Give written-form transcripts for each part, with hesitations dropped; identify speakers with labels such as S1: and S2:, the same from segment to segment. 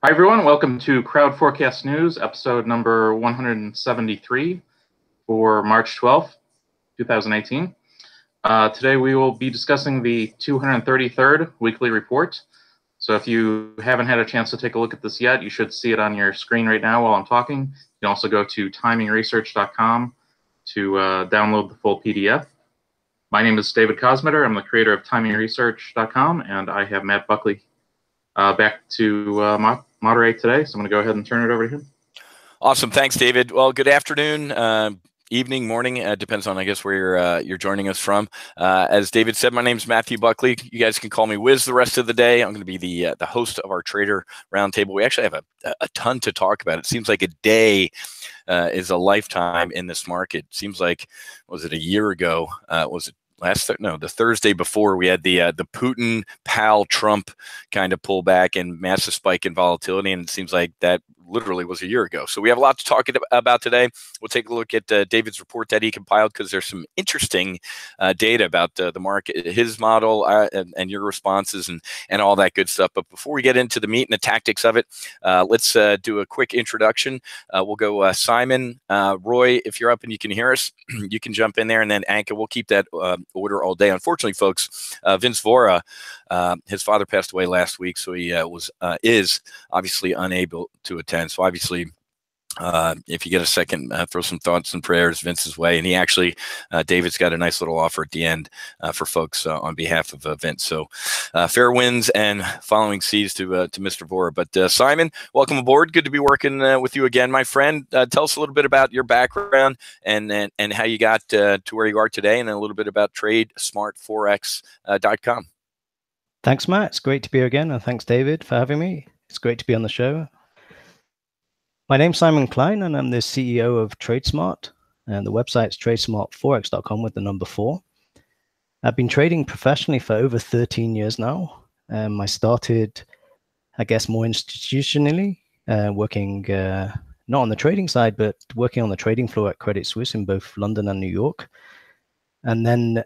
S1: Hi, everyone. Welcome to Crowd Forecast News, episode number 173 for March 12th, 2018. Today we will be discussing the 233rd weekly report. So if you haven't had a chance to take a look at this yet, you should see it on your screen right now while I'm talking. You can also go to TimingResearch.com to download the full PDF. My name is David Kosmeter. I'm the creator of TimingResearch.com, and I have Matt Buckley back to moderate today. So I'm going to go ahead and turn it over to him.
S2: Awesome. Thanks, David. Well, good afternoon, evening, morning. Depends on, I guess, where you're joining us from. As David said, my name is Matthew Buckley. You guys can call me Whiz the rest of the day. I'm going to be the host of our Trader Roundtable. We actually have a ton to talk about. It seems like a day is a lifetime in this market. It seems like, was it a year ago? Was it the Thursday before, we had the Putin, Powell, Trump kind of pullback and massive spike in volatility, and it seems like that literally was a year ago. So we have a lot to talk about today. We'll take a look at David's report that he compiled, because there's some interesting data about the market, his model, and your responses and all that good stuff. But before we get into the meat and the tactics of it, let's do a quick introduction. We'll go Simon, Roy, if you're up and you can hear us, you can jump in there, and then Anka. We'll keep that order all day. Unfortunately, folks, Vince Vora, his father passed away last week, so he is obviously unable to attend. So obviously, if you get a second, throw some thoughts and prayers Vince's way. And he actually, David's got a nice little offer at the end for folks on behalf of Vince. So fair winds and following seas to Mr. Vora. But Simon, welcome aboard. Good to be working with you again, my friend. Tell us a little bit about your background and how you got to where you are today, and a little bit about TradeSmartForex.com.
S3: Thanks, Matt. It's great to be here again. And thanks, David, for having me. It's great to be on the show. My name's Simon Klein, and I'm the CEO of TradeSmart, and the website's TradeSmartForex.com with the number 4. I've been trading professionally for over 13 years now. I started, I guess, more institutionally, working not on the trading side, but working on the trading floor at Credit Suisse in both London and New York. And then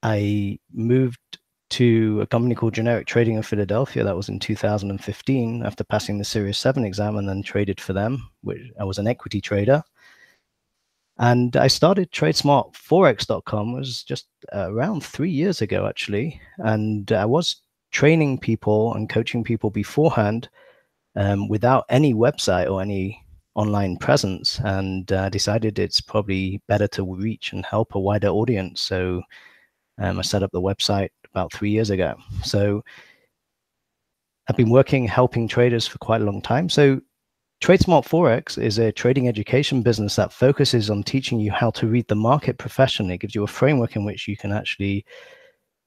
S3: I moved to a company called Generic Trading in Philadelphia. That was in 2015, after passing the Series 7 exam, and then traded for them. I was an equity trader. And I started TradeSmartForex.com, was just around 3 years ago, actually. And I was training people and coaching people beforehand without any website or any online presence, and decided it's probably better to reach and help a wider audience. So I set up the website about 3 years ago. So I've been helping traders for quite a long time. So TradeSmart Forex is a trading education business that focuses on teaching you how to read the market professionally. It gives you a framework in which you can actually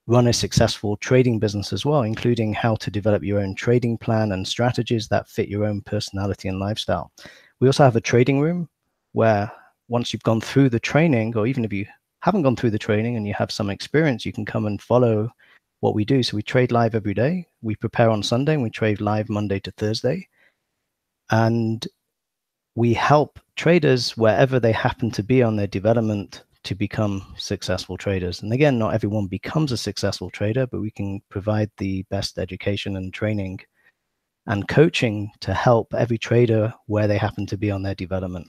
S3: run a successful trading business as well, including how to develop your own trading plan and strategies that fit your own personality and lifestyle. We also have a trading room where, once you've gone through the training, or even if you haven't gone through the training and you have some experience, you can come and follow what we do. So we trade live every day. We prepare on Sunday, and we trade live Monday to Thursday. And we help traders wherever they happen to be on their development to become successful traders. And again, not everyone becomes a successful trader, but we can provide the best education and training and coaching to help every trader where they happen to be on their development.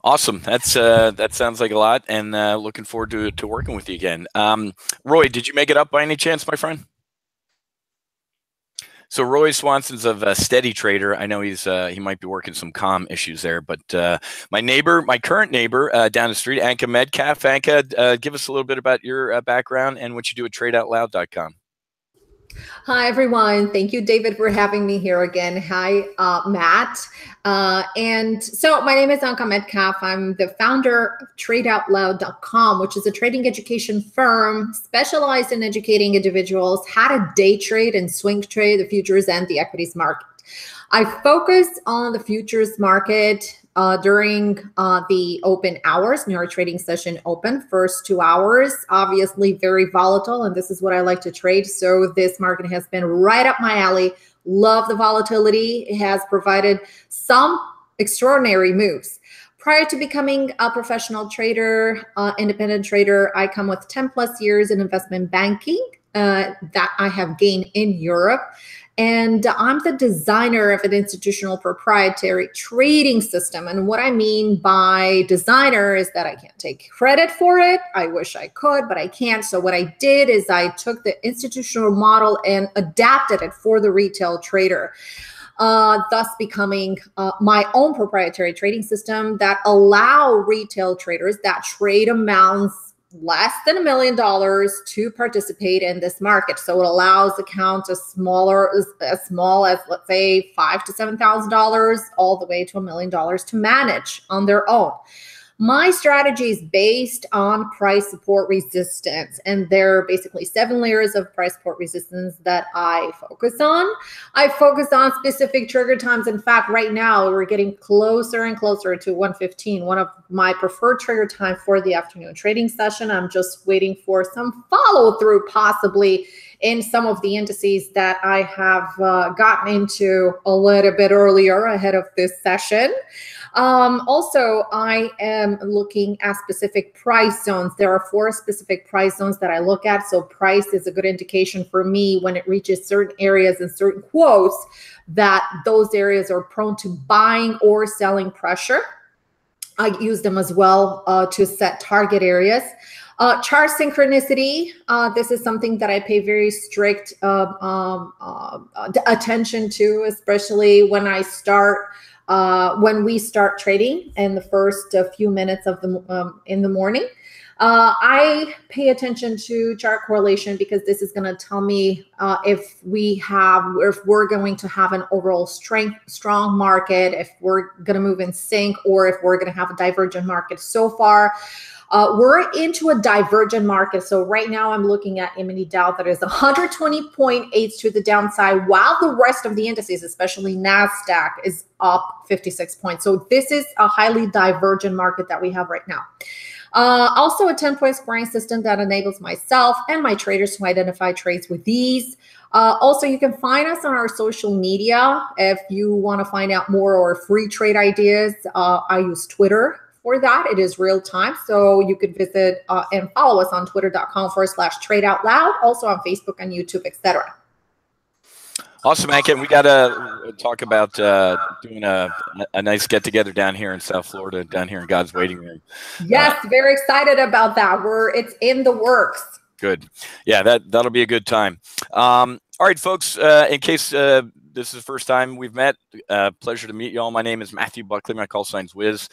S2: Awesome. That sounds like a lot, and looking forward to working with you again. Roy, did you make it up by any chance, my friend? So Roy Swanson's of Steady Trader. I know he might be working some comm issues there, but my current neighbor down the street, Anka Metcalf. Anka, give us a little bit about your background and what you do at TradeOutLoud.com.
S4: Hi, everyone. Thank you, David, for having me here again. Hi, Matt. And so my name is Anka Metcalf. I'm the founder of TradeOutLoud.com, which is a trading education firm specialized in educating individuals how to day trade and swing trade the futures and the equities market. I focus on the futures market during the open hours, New York trading session open. First 2 hours, obviously very volatile, and this is what I like to trade. So this market has been right up my alley. Love the volatility. It has provided some extraordinary moves. Prior to becoming a professional trader, independent trader, I come with 10 plus years in investment banking. that I have gained in Europe. And I'm the designer of an institutional proprietary trading system. And what I mean by designer is that I can't take credit for it. I wish I could, but I can't. So what I did is I took the institutional model and adapted it for the retail trader. Thus becoming my own proprietary trading system that allow retail traders that trade amounts less than $1 million to participate in this market. So it allows accounts as small as let's say $5,000 to $7,000 all the way to $1 million to manage on their own. My strategy is based on price support resistance, and there are basically 7 layers of price support resistance that I focus on. I focus on specific trigger times. In fact, right now we're getting closer and closer to 1:15, one of my preferred trigger time for the afternoon trading session. I'm just waiting for some follow through, possibly in some of the indices that I have gotten into a little bit earlier ahead of this session. Also, I am looking at specific price zones. There are 4 specific price zones that I look at. So price is a good indication for me when it reaches certain areas and certain quotes that those areas are prone to buying or selling pressure. I use them as well to set target areas. Chart synchronicity. This is something that I pay very strict attention to, especially when I start when we start trading in the first few minutes of the in the morning. I pay attention to chart correlation because this is going to tell me if we're going to have an overall strong market, if we're going to move in sync, or if we're going to have a divergent market. So far, we're into a divergent market. So right now I'm looking at E-mini Dow that is 120.8 to the downside, while the rest of the indices, especially NASDAQ, is up 56 points. So this is a highly divergent market that we have right now. Also a 10-point scoring system that enables myself and my traders to identify trades with ease. Also, you can find us on our social media. If you want to find out more or free trade ideas, I use Twitter for that. It is real time. So you could visit and follow us on twitter.com/tradeoutloud, also on Facebook and YouTube, etc.
S2: Awesome, Anka. We got to talk about doing a nice get together down here in South Florida, down here in God's waiting room.
S4: Yes, very excited about that. It's in the works.
S2: Good. Yeah, that'll be a good time. All right, folks, in case this is the first time we've met, pleasure to meet you all. My name is Matthew Buckley. My call sign's Whiz.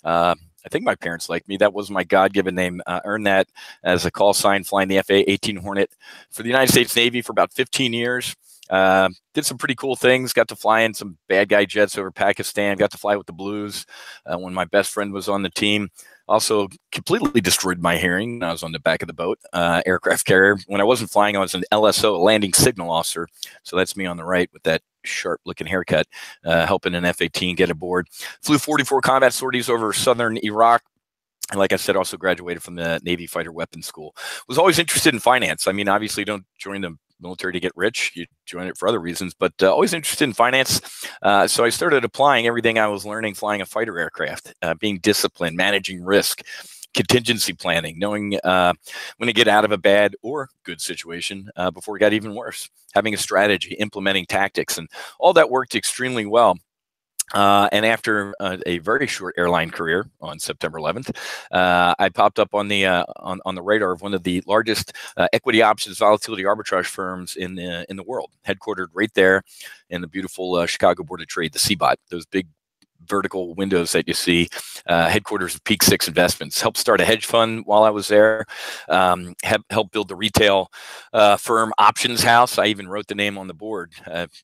S2: I think my parents like me. That was my God-given name. Earned that as a call sign flying the FA-18 Hornet for the United States Navy for about 15 years. Did some pretty cool things. Got to fly in some bad guy jets over Pakistan. Got to fly with the Blues when my best friend was on the team. Also completely destroyed my hearing when I was on the back of the boat, aircraft carrier. When I wasn't flying, I was an LSO, a landing signal officer. So that's me on the right with that sharp-looking haircut, helping an F-18 get aboard. Flew 44 combat sorties over southern Iraq. And like I said, also graduated from the Navy Fighter Weapons School. Was always interested in finance. I mean, obviously, you don't join the military to get rich. You join it for other reasons, but always interested in finance. So I started applying everything I was learning flying a fighter aircraft, being disciplined, managing risk, contingency planning, knowing when to get out of a bad or good situation before it got even worse, having a strategy, implementing tactics, and all that worked extremely well. And after a very short airline career on September 11th, I popped up on the radar of one of the largest equity options volatility arbitrage firms in the world, headquartered right there in the beautiful Chicago Board of Trade, the CBOT, those big vertical windows that you see, headquarters of Peak 6 Investments. Helped start a hedge fund while I was there, helped build the retail firm Options House. I even wrote the name on the board.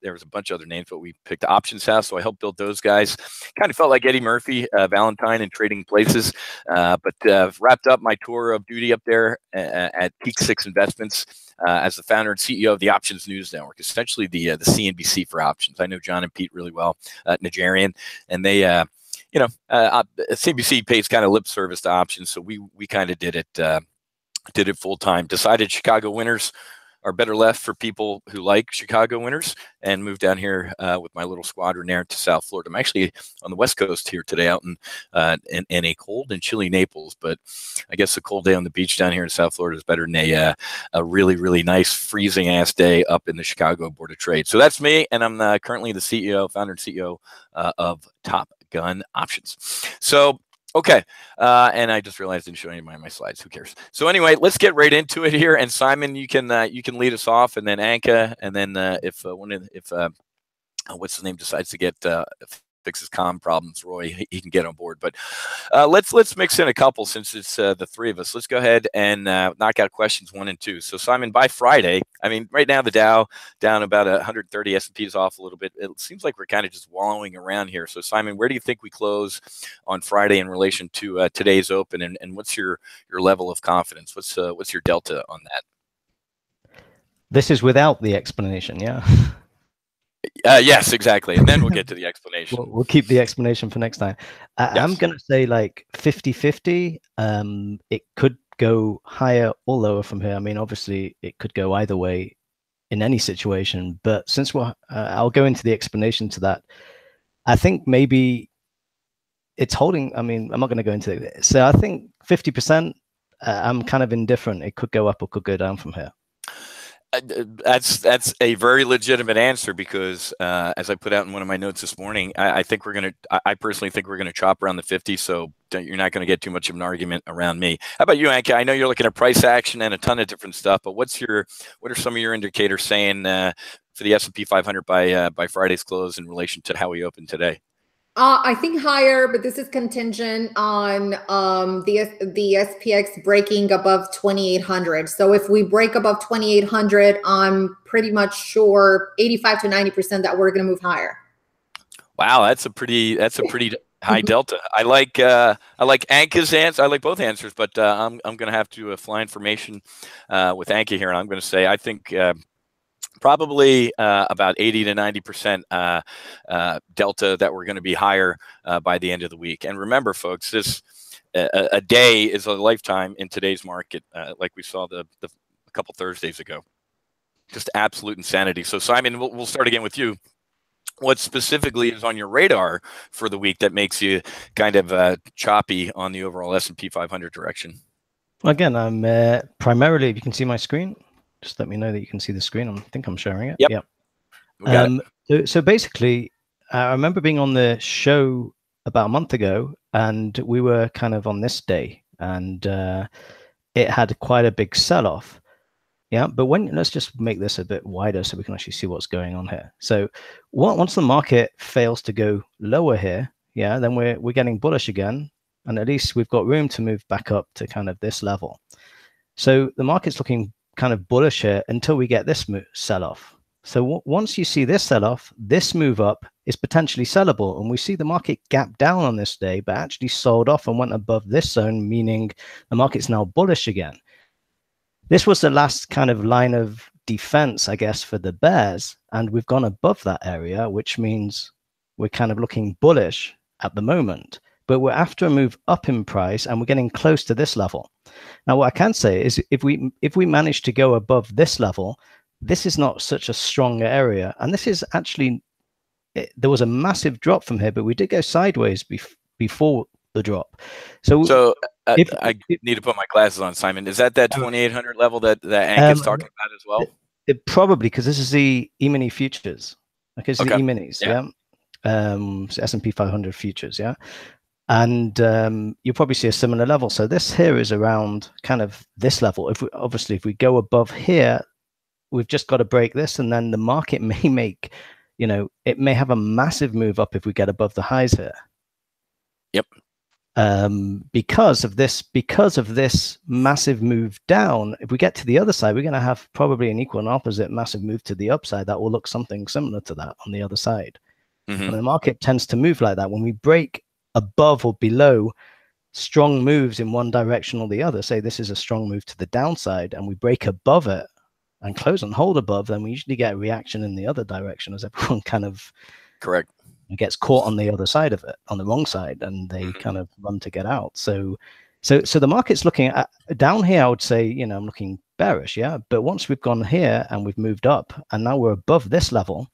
S2: There was a bunch of other names, but we picked Options House, so I helped build those guys. Kind of felt like Eddie Murphy, Valentine in Trading Places, but wrapped up my tour of duty up there at Peak 6 Investments as the founder and CEO of the Options News Network, essentially the CNBC for options. I know John and Pete really well, Nigerian, and they, CNBC pays kind of lip service to options, so we kind of did it full time. Decided Chicago winners are better left for people who like Chicago winters and move down here with my little squadron there to South Florida. I'm actually on the West Coast here today, out in a cold and chilly Naples, but I guess a cold day on the beach down here in South Florida is better than a really, really nice freezing ass day up in the Chicago Board of Trade. So that's me, and I'm currently the founder and CEO of Top Gun Options. So okay, and I just realized I didn't show any of my slides. Who cares? So anyway, let's get right into it here. And Simon, you can lead us off, and then Anka, and then if what's his name decides to get fixes comm problems, Roy, he can get on board. But let's mix in a couple since it's the three of us. Let's go ahead and knock out questions 1 and 2. So Simon, by Friday, I mean, right now the Dow down about 130, S&P's off a little bit. It seems like we're kind of just wallowing around here. So Simon, where do you think we close on Friday in relation to today's open, and what's your level of confidence? What's your delta on that?
S3: This is without the explanation, yeah.
S2: Yes, exactly. And then we'll get to the explanation.
S3: We'll keep the explanation for next time.
S2: Yes.
S3: I'm going to say like 50-50. It could go higher or lower from here. I mean, obviously, it could go either way in any situation. But since I'll go into the explanation to that. I think maybe it's holding. I mean, I'm not going to go into it. So I think 50%, I'm kind of indifferent. It could go up or could go down from here.
S2: That's a very legitimate answer because as I put out in one of my notes this morning, I personally think we're gonna chop around the 50. So you're not going to get too much of an argument around me. How about you, Anka? I know you're looking at price action and a ton of different stuff, but what are some of your indicators saying for the S&P 500 by Friday's close in relation to how we opened today?
S4: I think higher, but this is contingent on the SPX breaking above 2,800. So if we break above 2,800, I'm pretty much sure 85 to 90% that we're going to move higher.
S2: Wow, that's a pretty high delta. I like Anka's answer. I like both answers, but I'm going to have to fly information with Anka here, and I'm going to say I think. Probably about 80 to 90% delta that we're going to be higher by the end of the week. And remember, folks, this a day is a lifetime in today's market, like we saw a couple Thursdays ago. Just absolute insanity. So, Simon, we'll start again with you. What specifically is on your radar for the week that makes you kind of choppy on the overall S&P 500 direction?
S3: Well, again, I'm primarily, if you can see my screen. Just let me know that you can see the screen. I think I'm sharing it.
S2: Yep.
S3: So basically, I remember being on the show about a month ago, and we were kind of on this day, and it had quite a big sell-off. Yeah, but let's just make this a bit wider so we can actually see what's going on here. So once the market fails to go lower here, yeah, then we're getting bullish again, and at least we've got room to move back up to kind of this level. So the market's looking kind of bullish here until we get this sell-off. So once you see this sell-off, this move up is potentially sellable, and we see the market gap down on this day, but actually sold off and went above this zone, meaning the market's now bullish again. This was the last kind of line of defense, I guess, for the bears, and we've gone above that area, which means we're kind of looking bullish at the moment. But we're after a move up in price, and we're getting close to this level. Now, what I can say is if we manage to go above this level, this is not such a strong area. And this is actually, there was a massive drop from here, but we did go sideways before the drop. So
S2: I need to put my glasses on, Simon. Is that 2,800 level that Anka's talking about as well?
S3: It probably, because this is the E-mini futures. Okay, so the E-minis, yeah. So S&P 500 futures, yeah. And you'll probably see a similar level. So this here is around kind of this level. If we go above here, we've just got to break this, and then the market may make, it may have a massive move up if we get above the highs here.
S2: Yep.
S3: Because of this massive move down, if we get to the other side, we're going to have probably an equal and opposite massive move to the upside that will look something similar to that on the other side. Mm-hmm. And the market tends to move like that. When we break above or below strong moves in one direction or the other, say this is a strong move to the downside, and we break above it and close and hold above, then we usually get a reaction in the other direction as everyone kind of gets caught on the other side of it, on the wrong side, and they kind of run to get out. So So the market's looking at down here. I would say, you know, I'm looking bearish, yeah. But once we've gone here and we've moved up, and now we're above this level,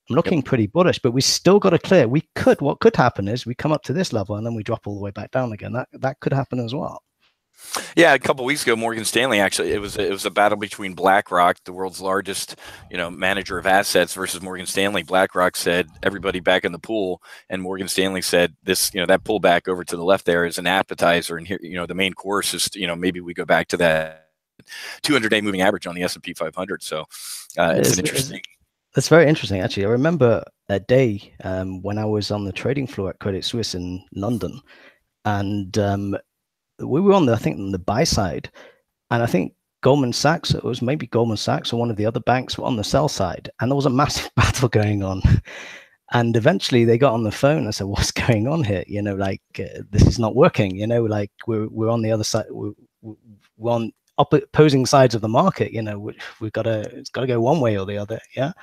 S3: I'm looking pretty bullish. But we still got to clear. What could happen is we come up to this level and then we drop all the way back down again. That could happen as well.
S2: Yeah, a couple of weeks ago, Morgan Stanley actually it was a battle between BlackRock, the world's largest manager of assets, versus Morgan Stanley. BlackRock said everybody back in the pool, and Morgan Stanley said this that pullback over to the left there is an appetizer, and here the main course is maybe we go back to that 200-day moving average on the S&P 500. So it's an interesting.
S3: That's very interesting, actually. I remember a day when I was on the trading floor at Credit Suisse in London, and we were on the buy side, and I think Goldman Sachs, it was maybe Goldman Sachs or one of the other banks, were on the sell side, and there was a massive battle going on. And eventually they got on the phone and said, "What's going on here? This is not working. We're on the other side. We're on opposing sides of the market. It's got to go one way or the other." Yeah.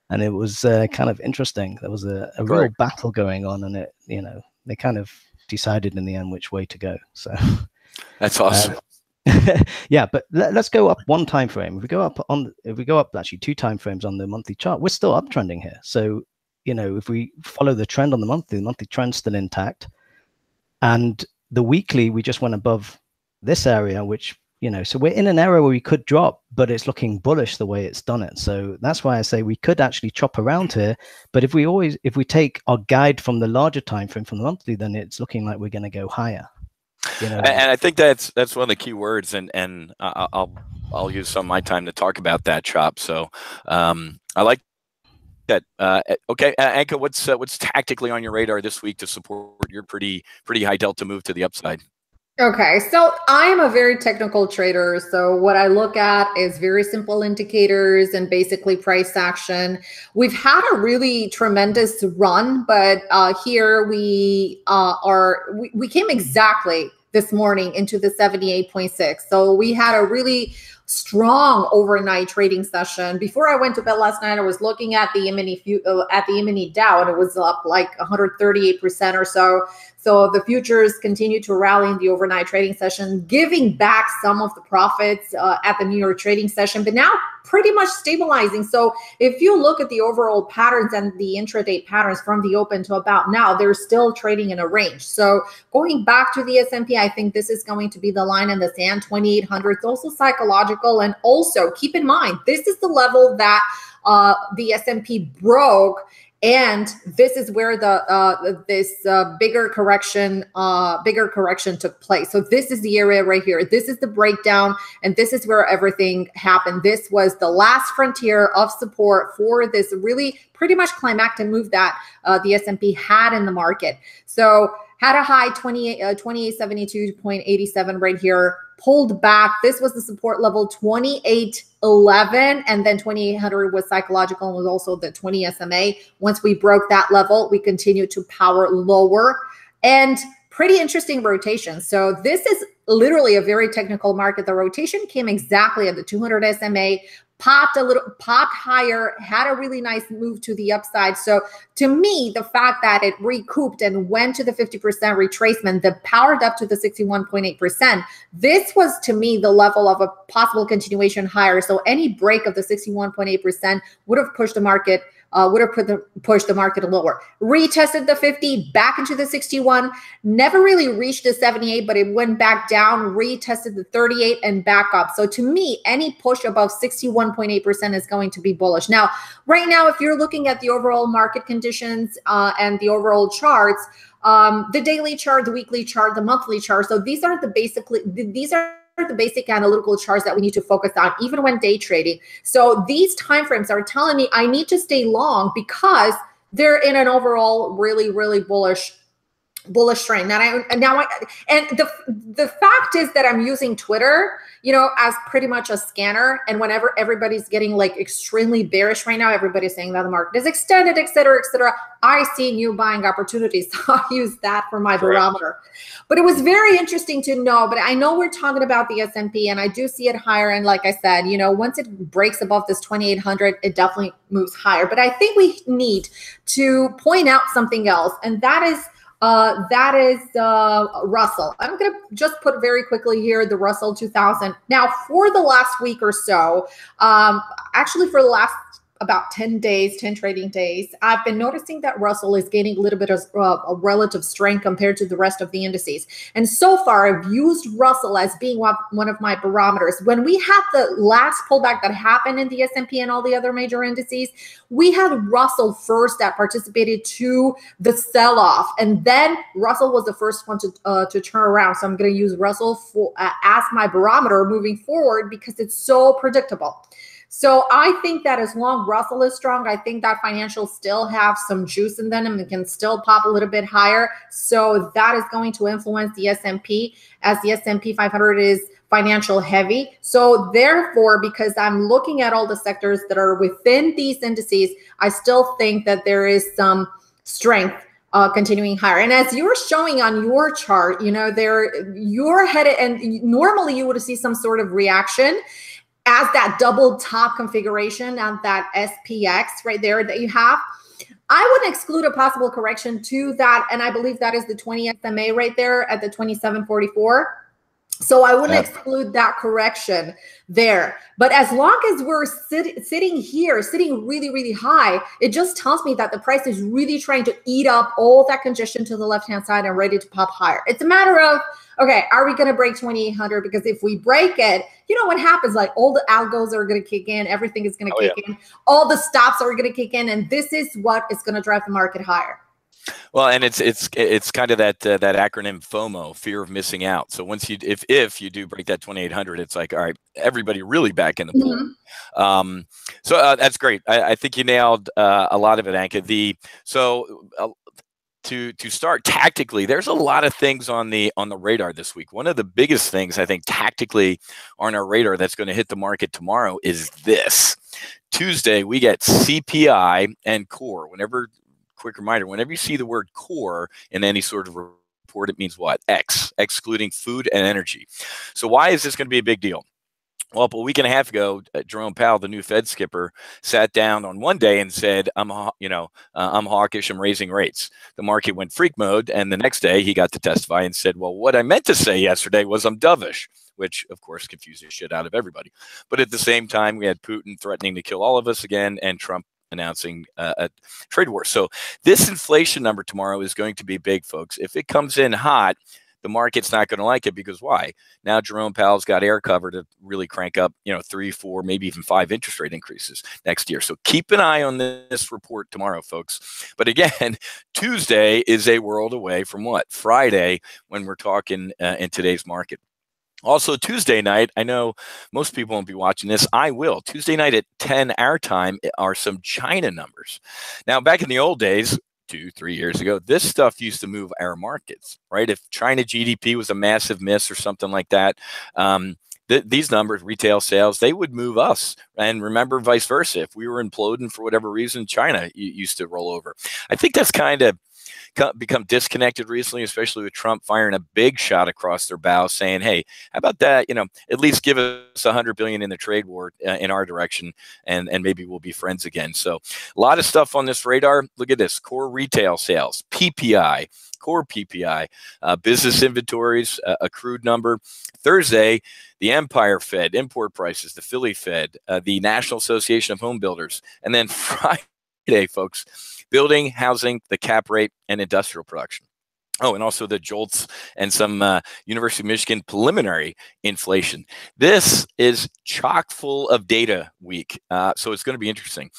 S3: And it was kind of interesting. There was a real battle going on, and they kind of decided in the end which way to go. So
S2: that's awesome.
S3: Yeah, but let's go up one time frame. If we go up actually 2 time frames on the monthly chart, we're still uptrending here. So if we follow the trend on the monthly trend's still intact, and the weekly we just went above this area, which so we're in an area where we could drop, but it's looking bullish the way it's done it. So that's why I say we could actually chop around here. But if we take our guide from the larger time frame, from the monthly, then it's looking like we're going to go higher.
S2: And I think that's one of the key words, and I'll use some of my time to talk about that, Chop. So I like that. Okay, Anka, what's tactically on your radar this week to support your pretty high delta move to the upside?
S4: Okay, so I am a very technical trader. So what I look at is very simple indicators and basically price action. We've had a really tremendous run, but here we came exactly this morning into the 78.6. So we had a really strong overnight trading session. Before I went to bed last night, I was looking at the E-mini Dow, and it was up like 138% or so. So the futures continue to rally in the overnight trading session, giving back some of the profits at the New York trading session, but now pretty much stabilizing. So if you look at the overall patterns and the intraday patterns from the open to about now, they're still trading in a range. So going back to the S&P, I think this is going to be the line in the sand, 2,800. It's also psychological. And also keep in mind, this is the level that the S&P broke. And this is where this bigger correction took place. So this is the area right here. This is the breakdown, and this is where everything happened. This was the last frontier of support for this really pretty much climactic move that the S&P had in the market. So had a high 2872.87 right here, pulled back. This was the support level 2811, and then 2800 was psychological and was also the 20 SMA. Once we broke that level, we continued to power lower, and pretty interesting rotation. So this is literally a very technical market. The rotation came exactly at the 200 SMA, popped higher, had a really nice move to the upside. So to me, the fact that it recouped and went to the 50% retracement, that powered up to the 61.8%, this was to me the level of a possible continuation higher. So any break of the 61.8% would have pushed the market pushed the market lower. Retested the 50, back into the 61, never really reached the 78, but it went back down, retested the 38 and back up. So to me, any push above 61.8% is going to be bullish. Now, right now, if you're looking at the overall market conditions and the overall charts, the daily chart, the weekly chart, the monthly chart. So these are the basic analytical charts that we need to focus on, even when day trading. So these timeframes are telling me I need to stay long because they're in an overall really, really bullish trend. And the fact is that I'm using Twitter, as pretty much a scanner. And whenever everybody's getting like extremely bearish right now, everybody's saying that the market is extended, et cetera, I see new buying opportunities. So I use that for my barometer. But it was very interesting to know, but I know we're talking about the S&P and I do see it higher. And like I said, once it breaks above this 2,800, it definitely moves higher. But I think we need to point out something else. And that is that is Russell. I'm going to just put very quickly here the Russell 2000. Now, for the last week or so, actually for the last about 10 days, 10 trading days, I've been noticing that Russell is gaining a little bit of a relative strength compared to the rest of the indices. And so far, I've used Russell as being one of my barometers. When we had the last pullback that happened in the S&P and all the other major indices, we had Russell first that participated to the sell-off. And then Russell was the first one to turn around. So I'm going to use Russell as my barometer moving forward because it's so predictable. So I think that as long Russell is strong, I think that financials still have some juice in them and can still pop a little bit higher. So that is going to influence the S&P, as the S&P 500 is financial heavy. So therefore, because I'm looking at all the sectors that are within these indices, I still think that there is some strength continuing higher. And as you're showing on your chart, you know, you're headed, and normally you would see some sort of reaction as that double top configuration and that SPX right there that you have. I would exclude a possible correction to that. And I believe that is the 20 SMA right there at the 2744. So I wouldn't exclude that correction there. But as long as we're sitting here, sitting really, really high, it just tells me that the price is really trying to eat up all that congestion to the left-hand side and ready to pop higher. It's a matter of, okay, are we going to break 2,800? Because if we break it, you know what happens? Like all the algos are going to kick in. Everything is going to kick in. All the stops are going to kick in. And this is what is going to drive the market higher.
S2: Well, and it's kind of that acronym FOMO, fear of missing out. So once if you do break that 2,800, it's like, all right, everybody really back in the pool. Mm-hmm. So that's great. I think you nailed a lot of it, Anka. To start tactically, there's a lot of things on the radar this week. One of the biggest things I think tactically on our radar that's going to hit the market tomorrow is this. Tuesday, we get CPI and core. Quick reminder, whenever you see the word core in any sort of report, it means what? Excluding food and energy. So why is this going to be a big deal? Well, a week and a half ago, Jerome Powell, the new Fed skipper, sat down on one day and said, I'm hawkish, I'm raising rates. The market went freak mode. And the next day he got to testify and said, well, what I meant to say yesterday was I'm dovish, which of course confused the shit out of everybody. But at the same time, we had Putin threatening to kill all of us again and Trump announcing a trade war. So this inflation number tomorrow is going to be big, folks. If it comes in hot, the market's not going to like it because why? Now Jerome Powell's got air cover to really crank up, 3, 4, maybe even 5 interest rate increases next year. So keep an eye on this report tomorrow, folks. But again, Tuesday is a world away from what? Friday, when we're talking in today's market. Also, Tuesday night, I know most people won't be watching this. I will. Tuesday night at 10 our time are some China numbers. Now, back in the old days, 2-3 years ago, this stuff used to move our markets, right? If China GDP was a massive miss or something like that, these numbers, retail sales, they would move us. And remember, vice versa. If we were imploding for whatever reason, China used to roll over. I think that's kind of become disconnected recently, especially with Trump firing a big shot across their bow saying, hey, how about that? At least give us $100 billion in the trade war in our direction and maybe we'll be friends again. So a lot of stuff on this radar. Look at this: core retail sales, PPI, core PPI, business inventories, accrued number. Thursday, the Empire Fed, import prices, the Philly Fed, the National Association of Home Builders. And then Friday, folks, building, housing, the cap rate, and industrial production. Oh, and also the JOLTS and some University of Michigan preliminary inflation. This is chock full of data week, so it's going to be interesting.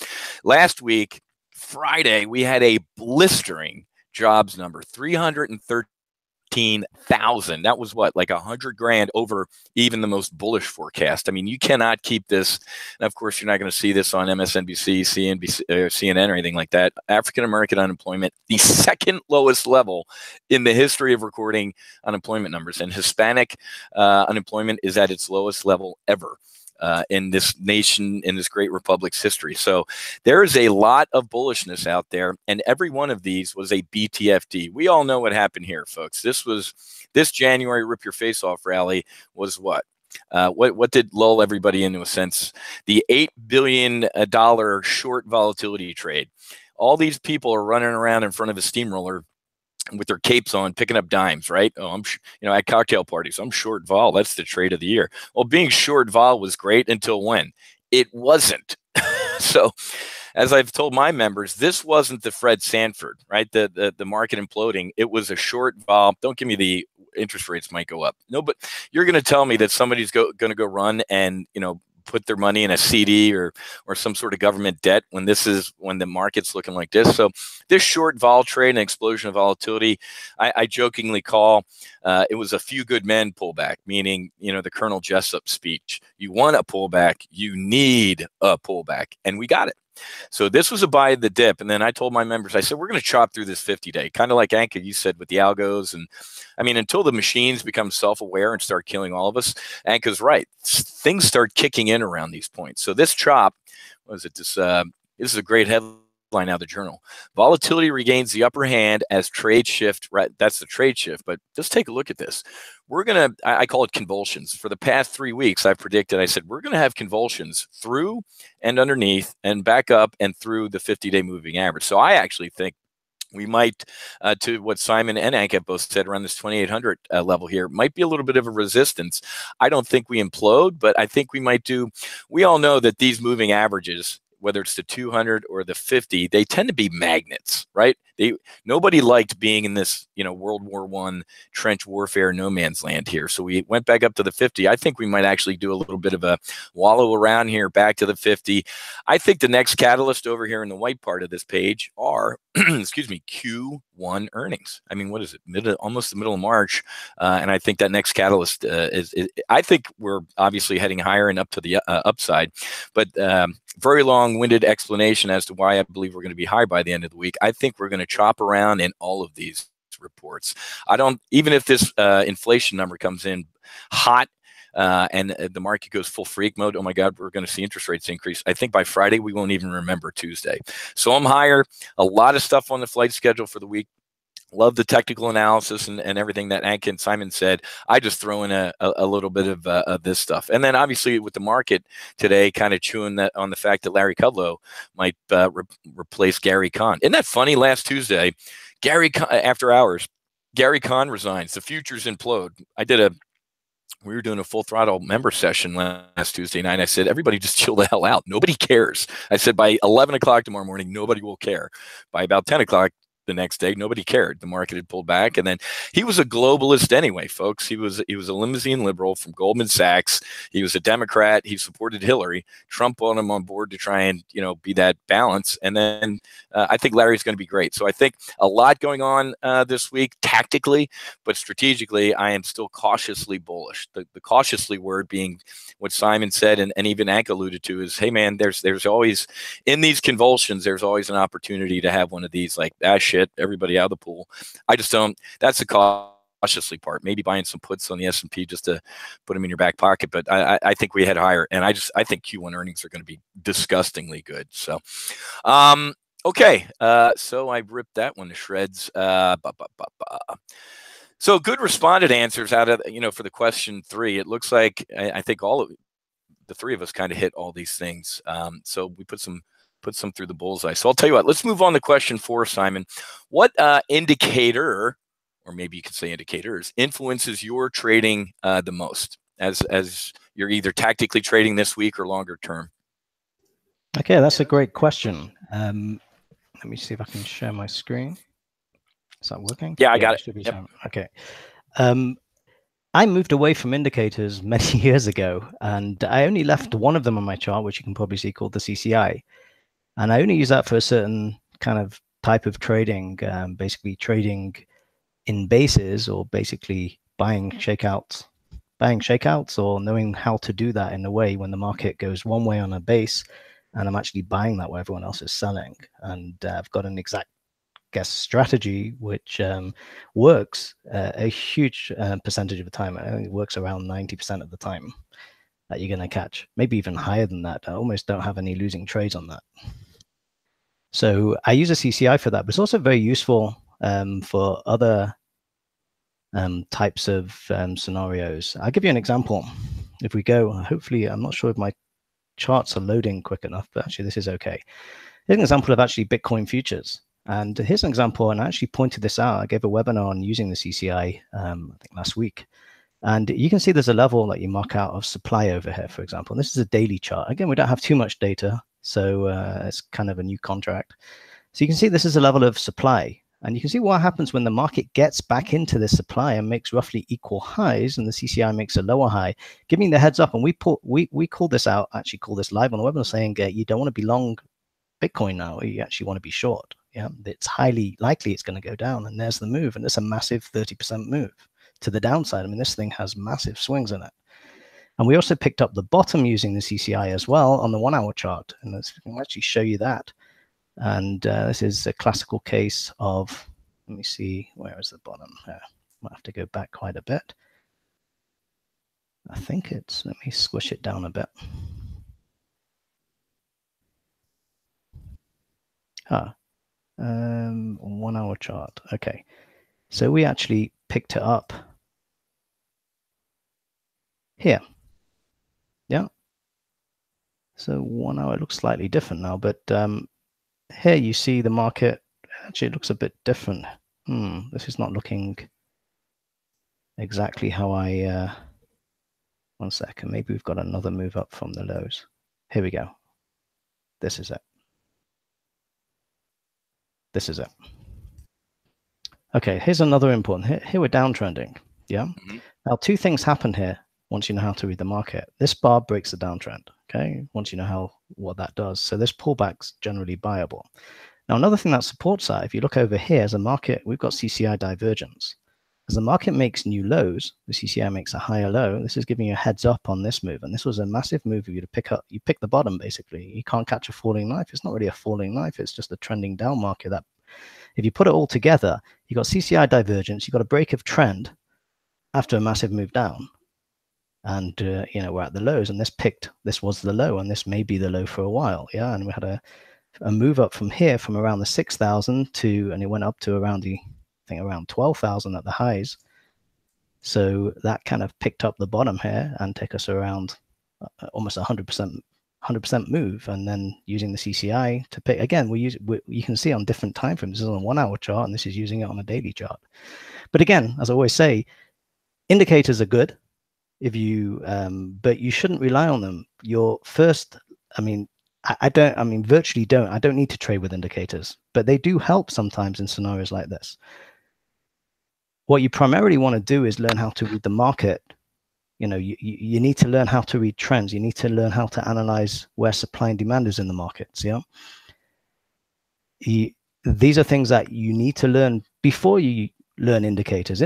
S2: Last week, Friday, we had a blistering jobs number, 313,000. That was what, like 100 grand over even the most bullish forecast. I mean, you cannot keep this. And of course, you're not going to see this on MSNBC, CNBC, or CNN or anything like that. African-American unemployment, the second lowest level in the history of recording unemployment numbers. And Hispanic unemployment is at its lowest level ever. In this nation, in this great republic's history. So there is a lot of bullishness out there, and every one of these was a BTFD. We all know what happened here, folks. This January rip your face off rally was what? What did lull everybody into a sense? The $8 billion short volatility trade. All these people are running around in front of a steamroller with their capes on, picking up dimes, right? Oh, at cocktail parties, I'm short vol. That's the trade of the year. Well, being short vol was great until when? It wasn't. So, as I've told my members, this wasn't the Fred Sanford, right? The market imploding. It was a short vol. Don't give me the interest rates might go up. No, but you're going to tell me that somebody's going to go run and, put their money in a CD or some sort of government debt when the market's looking like this. So this short vol trade and explosion of volatility, I jokingly call it was a few good men pullback, meaning, the Colonel Jessup speech. You want a pullback, you need a pullback, and we got it. So this was a buy the dip. And then I told my members, I said, we're going to chop through this 50-day, kind of like Anka, you said, with the algos. And I mean, until the machines become self-aware and start killing all of us, Anka's right. Things start kicking in around these points. So this chop, this is a great headline out of the journal. Volatility regains the upper hand as trade shift, right? That's the trade shift. But just take a look at this. I call it convulsions. For the past 3 weeks, I said, we're going to have convulsions through and underneath and back up and through the 50-day moving average. So I actually think we might, to what Simon and Anka both said, around this 2,800 level here, might be a little bit of a resistance. I don't think we implode, but I think we might do. We all know that these moving averages, whether it's the 200 or the 50, they tend to be magnets, right? Nobody liked being in this, World War I trench warfare, no man's land here. So we went back up to the 50. I think we might actually do a little bit of a wallow around here, back to the 50. I think the next catalyst over here in the white part of this page are, Q1 earnings. I mean, what is it? Almost the middle of March. And I think that next catalyst I think we're obviously heading higher and up to the upside, but very long-winded explanation as to why I believe we're going to be high by the end of the week. I think we're going to chop around in all of these reports. Even if this inflation number comes in hot and the market goes full freak mode, oh my God, we're going to see interest rates increase. I think by Friday, we won't even remember Tuesday. So I'm higher. A lot of stuff on the flight schedule for the week. Love the technical analysis and everything that Anka and Simon said. I just throw in a little bit of this stuff. And then obviously with the market today, kind of chewing that on the fact that Larry Kudlow might replace Gary Kahn. Isn't that funny? Last Tuesday, after hours, Gary Kahn resigns. The futures implode. We were doing a full throttle member session last Tuesday night. I said, everybody just chill the hell out. Nobody cares. I said, by 11 o'clock tomorrow morning, nobody will care. By about 10 o'clock, the next day, nobody cared. The market had pulled back, and then he was a globalist anyway, folks. He was a limousine liberal from Goldman Sachs. He was a Democrat. He supported Hillary. Trump brought him on board to try and be that balance. And then I think Larry's going to be great. So I think a lot going on this week tactically, but strategically, I am still cautiously bullish. The cautiously word being what Simon said, and even Anka alluded to, is, hey man, there's always in these convulsions, there's always an opportunity to have one of these like shit. Everybody out of the pool. I just don't. That's the cautiously part. Maybe buying some puts on the S&P just to put them in your back pocket. But I think we head higher, and I think Q1 earnings are going to be disgustingly good. So, okay. So I ripped that one to shreds. So good responded answers out of for the question 3. It looks like I think all of the 3 of us kind of hit all these things. So we put some through the bullseye. So I'll tell you what, let's move on to question 4, Simon. What indicator, or maybe you could say indicators, influences your trading the most as you're either tactically trading this week or longer term?
S3: Okay, that's a great question. Let me see if I can share my screen. Is that working?
S2: Yeah, I got it.
S3: Yep. Okay. I moved away from indicators many years ago, and I only left one of them on my chart, which you can probably see, called the CCI. And I only use that for a certain kind of type of trading, basically trading in bases, or basically buying shakeouts, or knowing how to do that in a way when the market goes one way on a base, and I'm actually buying that where everyone else is selling. And I've got an exact guess strategy which works a huge percentage of the time. I think it works around 90% of the time that you're going to catch, maybe even higher than that. I almost don't have any losing trades on that. So I use a CCI for that, but it's also very useful for other types of scenarios. I'll give you an example. If we go, hopefully, I'm not sure if my charts are loading quick enough, but actually this is okay. Here's an example of actually Bitcoin futures. And here's an example, and I actually pointed this out. I gave a webinar on using the CCI, I think last week. And you can see there's a level that you mark out of supply over here, for example. And this is a daily chart. Again, we don't have too much data, so it's kind of a new contract. So you can see this is a level of supply. And you can see what happens when the market gets back into this supply and makes roughly equal highs, and the CCI makes a lower high, giving the heads up. And we call this out, actually call this live on the webinar, saying you don't want to be long Bitcoin now. You actually want to be short. Yeah, it's highly likely it's going to go down. And there's the move, and it's a massive 30% move to the downside. I mean, this thing has massive swings in it. And we also picked up the bottom using the CCI as well on the 1 hour chart. And I'll actually show you that. And this is a classical case of, let me see, where is the bottom? Might have to go back quite a bit. I think it's, let me squish it down a bit. 1 hour chart. Okay. So we actually picked it up here. Yeah. So 1 hour looks slightly different now, but here you see the market actually looks a bit different. This is not looking exactly how I, 1 second, maybe we've got another move up from the lows. Here we go. This is it. This is it. Okay, here's another important, here we're downtrending, yeah? Now, 2 things happen here once you know how to read the market. This bar breaks the downtrend, okay? Once you know what that does. So this pullback's generally buyable. Now, another thing that supports that, if you look over here as a market, we've got CCI divergence. As the market makes new lows, the CCI makes a higher low. This is giving you a heads up on this move. And this was a massive move for you to pick up. You pick the bottom, basically. You can't catch a falling knife. It's not really a falling knife. It's just a trending down market that, if you put it all together, you've got CCI divergence, you've got a break of trend after a massive move down. And, we're at the lows, and this was the low, and this may be the low for a while. Yeah. And we had a move up from here from around the 6,000 to, and it went up to around the, I think around 12,000 at the highs. So that kind of picked up the bottom here and take us around almost 100% move. And then using the CCI to pick, again, you can see on different time frames. This is on a 1 hour chart, and this is using it on a daily chart. But again, as I always say, indicators are good if you, but you shouldn't rely on them. Your first, I don't need to trade with indicators, but they do help sometimes in scenarios like this. What you primarily want to do is learn how to read the market. You need to learn how to read trends. You need to learn how to analyze where supply and demand is in the markets. Yeah. These are things that you need to learn before you learn indicators.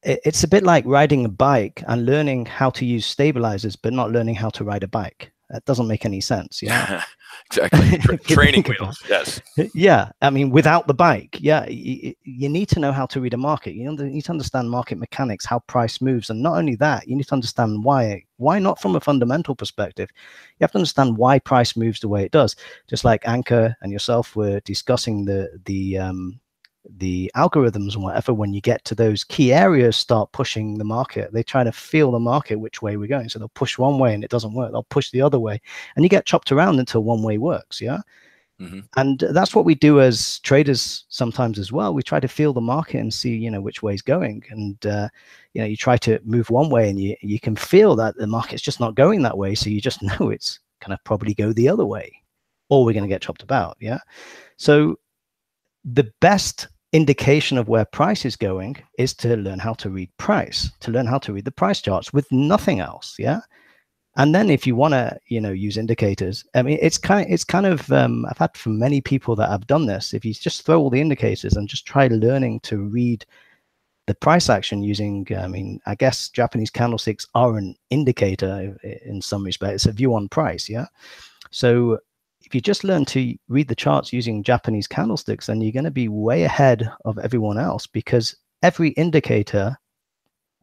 S3: It's a bit like riding a bike and learning how to use stabilizers, but not learning how to ride a bike. That doesn't make any sense. Yeah,
S2: exactly. Training wheels. Yes.
S3: Yeah. Without the bike. Yeah. You need to know how to read a market. You need to understand market mechanics, how price moves. And not only that, you need to understand why not from a fundamental perspective. You have to understand why price moves the way it does. Just like Anka and yourself were discussing the algorithms and whatever, when you get to those key areas, start pushing the market. They try to feel the market, which way we're going. So they'll push one way and it doesn't work. They'll push the other way, and you get chopped around until one way works. Yeah. And that's what we do as traders sometimes as well. We try to feel the market and see, which way is going. And, you try to move one way and you can feel that the market's just not going that way. So you just know it's going to probably go the other way, or we're going to get chopped about. Yeah. So the best indication of where price is going is to learn how to read price, to learn how to read the price charts with nothing else. Yeah. And then if you want to, use indicators, it's kind of, I've had from many people that have done this. If you just throw all the indicators and just try learning to read the price action using, I guess Japanese candlesticks are an indicator in some respect. It's a view on price. Yeah. So if you just learn to read the charts using Japanese candlesticks, then you're going to be way ahead of everyone else, because every indicator,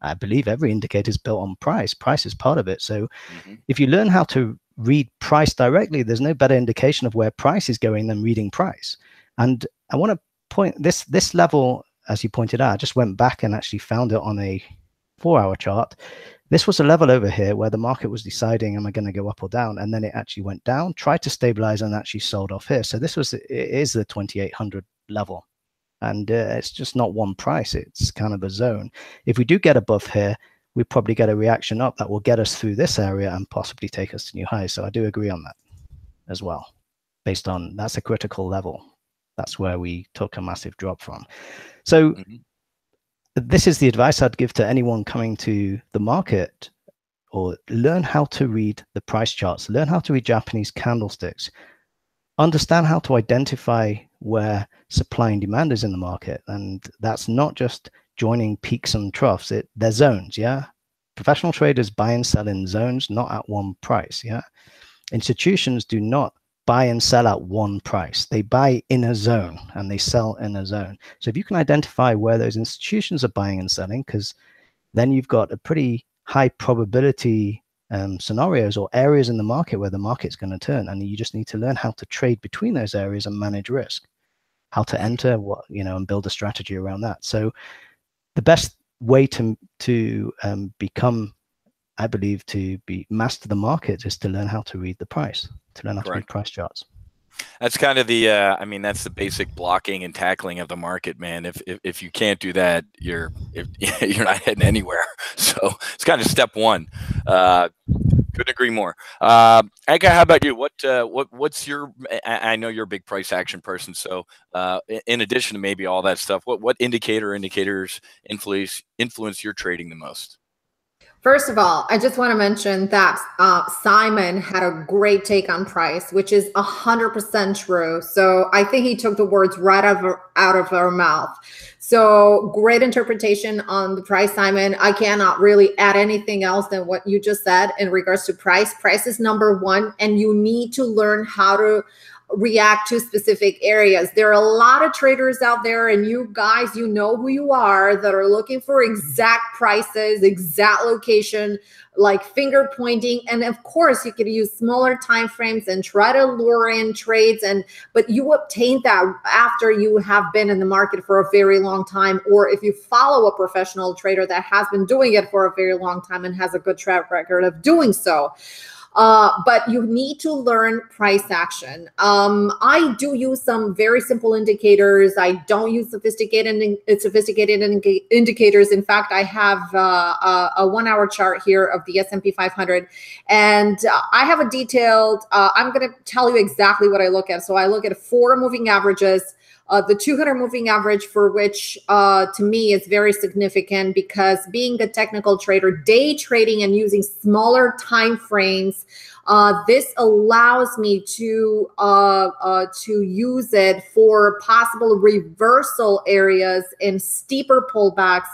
S3: I believe every indicator is built on price. Price is part of it. So if you learn how to read price directly, there's no better indication of where price is going than reading price. And I want to point this level, as you pointed out, I just went back and actually found it on a 4 hour chart. This was a level over here where the market was deciding, am I going to go up or down? And then it actually went down, tried to stabilize, and actually sold off here. So this is the 2800 level. And it's just not one price. It's kind of a zone. If we do get above here, we probably get a reaction up that will get us through this area and possibly take us to new highs. So I do agree on that as well, based on that's a critical level. That's where we took a massive drop from. So this is the advice I'd give to anyone coming to the market, or learn how to read the price charts, learn how to read Japanese candlesticks, understand how to identify where supply and demand is in the market. And that's not just joining peaks and troughs. They're zones, yeah? Professional traders buy and sell in zones, not at one price, yeah? Institutions do not buy and sell at one price. They buy in a zone and they sell in a zone. So if you can identify where those institutions are buying and selling, because then you've got a pretty high probability scenarios or areas in the market where the market's going to turn, and you just need to learn how to trade between those areas and manage risk, how to enter, what, you know, and build a strategy around that. So the best way to become, I believe, to master the market is to learn how to read the price, to learn how to read price charts.
S2: That's kind of the, I mean, that's the basic blocking and tackling of the market, man. If you can't do that, you're not heading anywhere. So it's kind of step one. Couldn't agree more. Anka, how about you? What's your? I know you're a big price action person. So in addition to maybe all that stuff, what indicators influence your trading the most?
S4: First of all, I just want to mention that Simon had a great take on price, which is 100% true. So I think he took the words right out of our mouth. So great interpretation on the price, Simon. I cannot really add anything else than what you just said in regards to price. Price is number one, and you need to learn how to react to specific areas. There are a lot of traders out there, and you guys, you know who you are, that are looking for exact prices, exact location, like finger pointing. And of course, you could use smaller time frames and try to lure in trades, but you obtain that after you have been in the market for a very long time, or if you follow a professional trader that has been doing it for a very long time and has a good track record of doing so. But you need to learn price action. I do use some very simple indicators. I don't use sophisticated indicators. In fact, I have a 1 hour chart here of the S&P 500, and I have a detailed, I'm going to tell you exactly what I look at. So I look at 4 moving averages. The 200 moving average, for which to me is very significant, because being a technical trader, day trading and using smaller time frames, this allows me to use it for possible reversal areas in steeper pullbacks.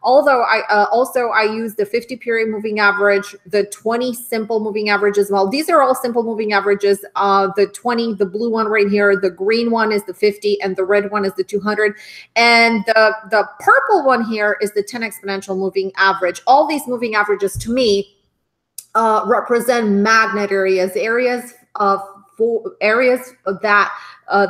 S4: Although I use the 50 period moving average, the 20 simple moving average as well. These are all simple moving averages. The 20, the blue one right here, the green one is the 50, and the red one is the 200. And the purple one here is the 10 exponential moving average. All these moving averages to me represent magnet areas that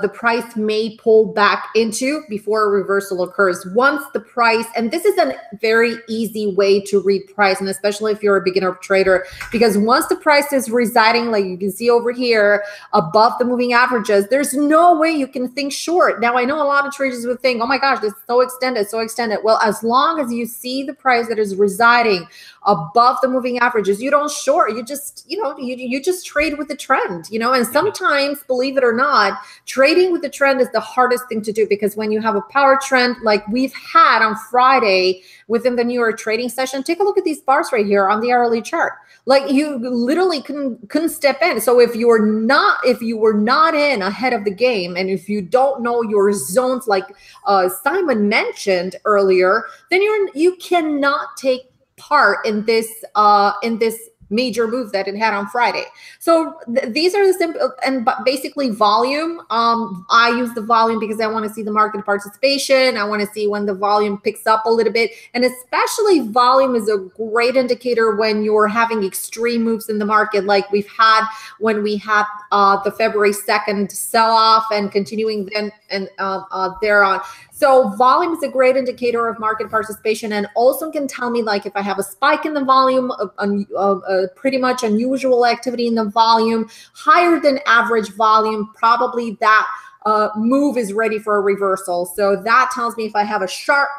S4: the price may pull back into before a reversal occurs. Once the price, and this is a very easy way to read price, and especially if you're a beginner trader, because once the price is residing, like you can see over here, above the moving averages, there's no way you can think short. Now, I know a lot of traders would think, oh my gosh, this is so extended, so extended. Well, as long as you see the price that is residing above the moving averages, you don't short. You just, you just trade with the trend, and sometimes, believe it or not, trading with the trend is the hardest thing to do, because when you have a power trend like we've had on Friday within the New York trading session, take a look at these bars right here on the hourly chart. Like, you literally couldn't step in. So if you were not in ahead of the game, and if you don't know your zones, like Simon mentioned earlier, then you cannot take part in this major move that it had on Friday. So these are the simple, and basically volume. I use the volume because I want to see the market participation. I want to see when the volume picks up a little bit, and especially volume is a great indicator when you're having extreme moves in the market, like we've had when we had the February 2nd sell-off and continuing then and thereon. So volume is a great indicator of market participation, and also can tell me like if I have a spike in the volume, pretty much unusual activity in the volume, higher than average volume, probably that move is ready for a reversal. So that tells me if I have a sharp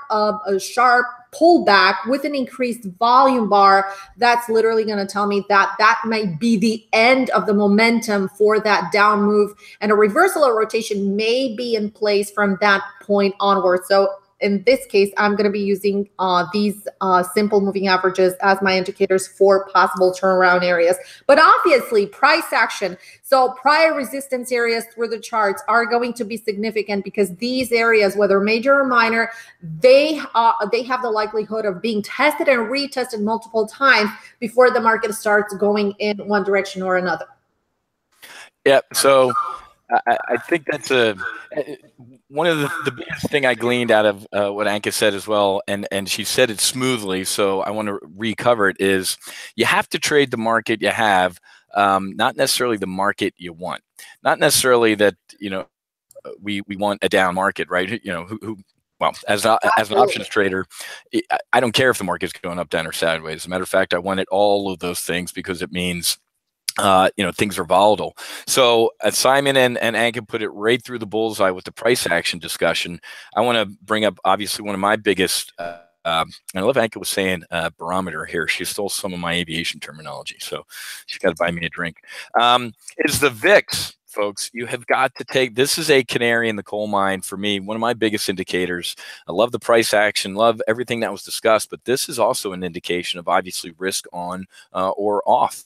S4: pullback with an increased volume bar, that's literally going to tell me that that might be the end of the momentum for that down move, and a reversal or rotation may be in place from that point onward. So in this case, I'm going to be using these simple moving averages as my indicators for possible turnaround areas. But obviously, price action, so prior resistance areas through the charts are going to be significant, because these areas, whether major or minor, they have the likelihood of being tested and retested multiple times before the market starts going in one direction or another.
S2: Yeah, so I think that's one of the biggest thing I gleaned out of what Anka said as well, and she said it smoothly, so I want to recover it, is you have to trade the market you have, not necessarily the market you want. Not necessarily that, you know, we want a down market, right? You know, well, as an options trader, I don't care if the market's going up, down, or sideways. As a matter of fact, I wanted all of those things because it means you know, things are volatile. So Simon and Anka put it right through the bullseye with the price action discussion. I want to bring up obviously one of my biggest, and I love Anka was saying barometer here. She stole some of my aviation terminology, so she's got to buy me a drink. Is the VIX, folks. You have got to take, this is a canary in the coal mine for me, one of my biggest indicators. I love the price action, love everything that was discussed, but this is also an indication of obviously risk on or off.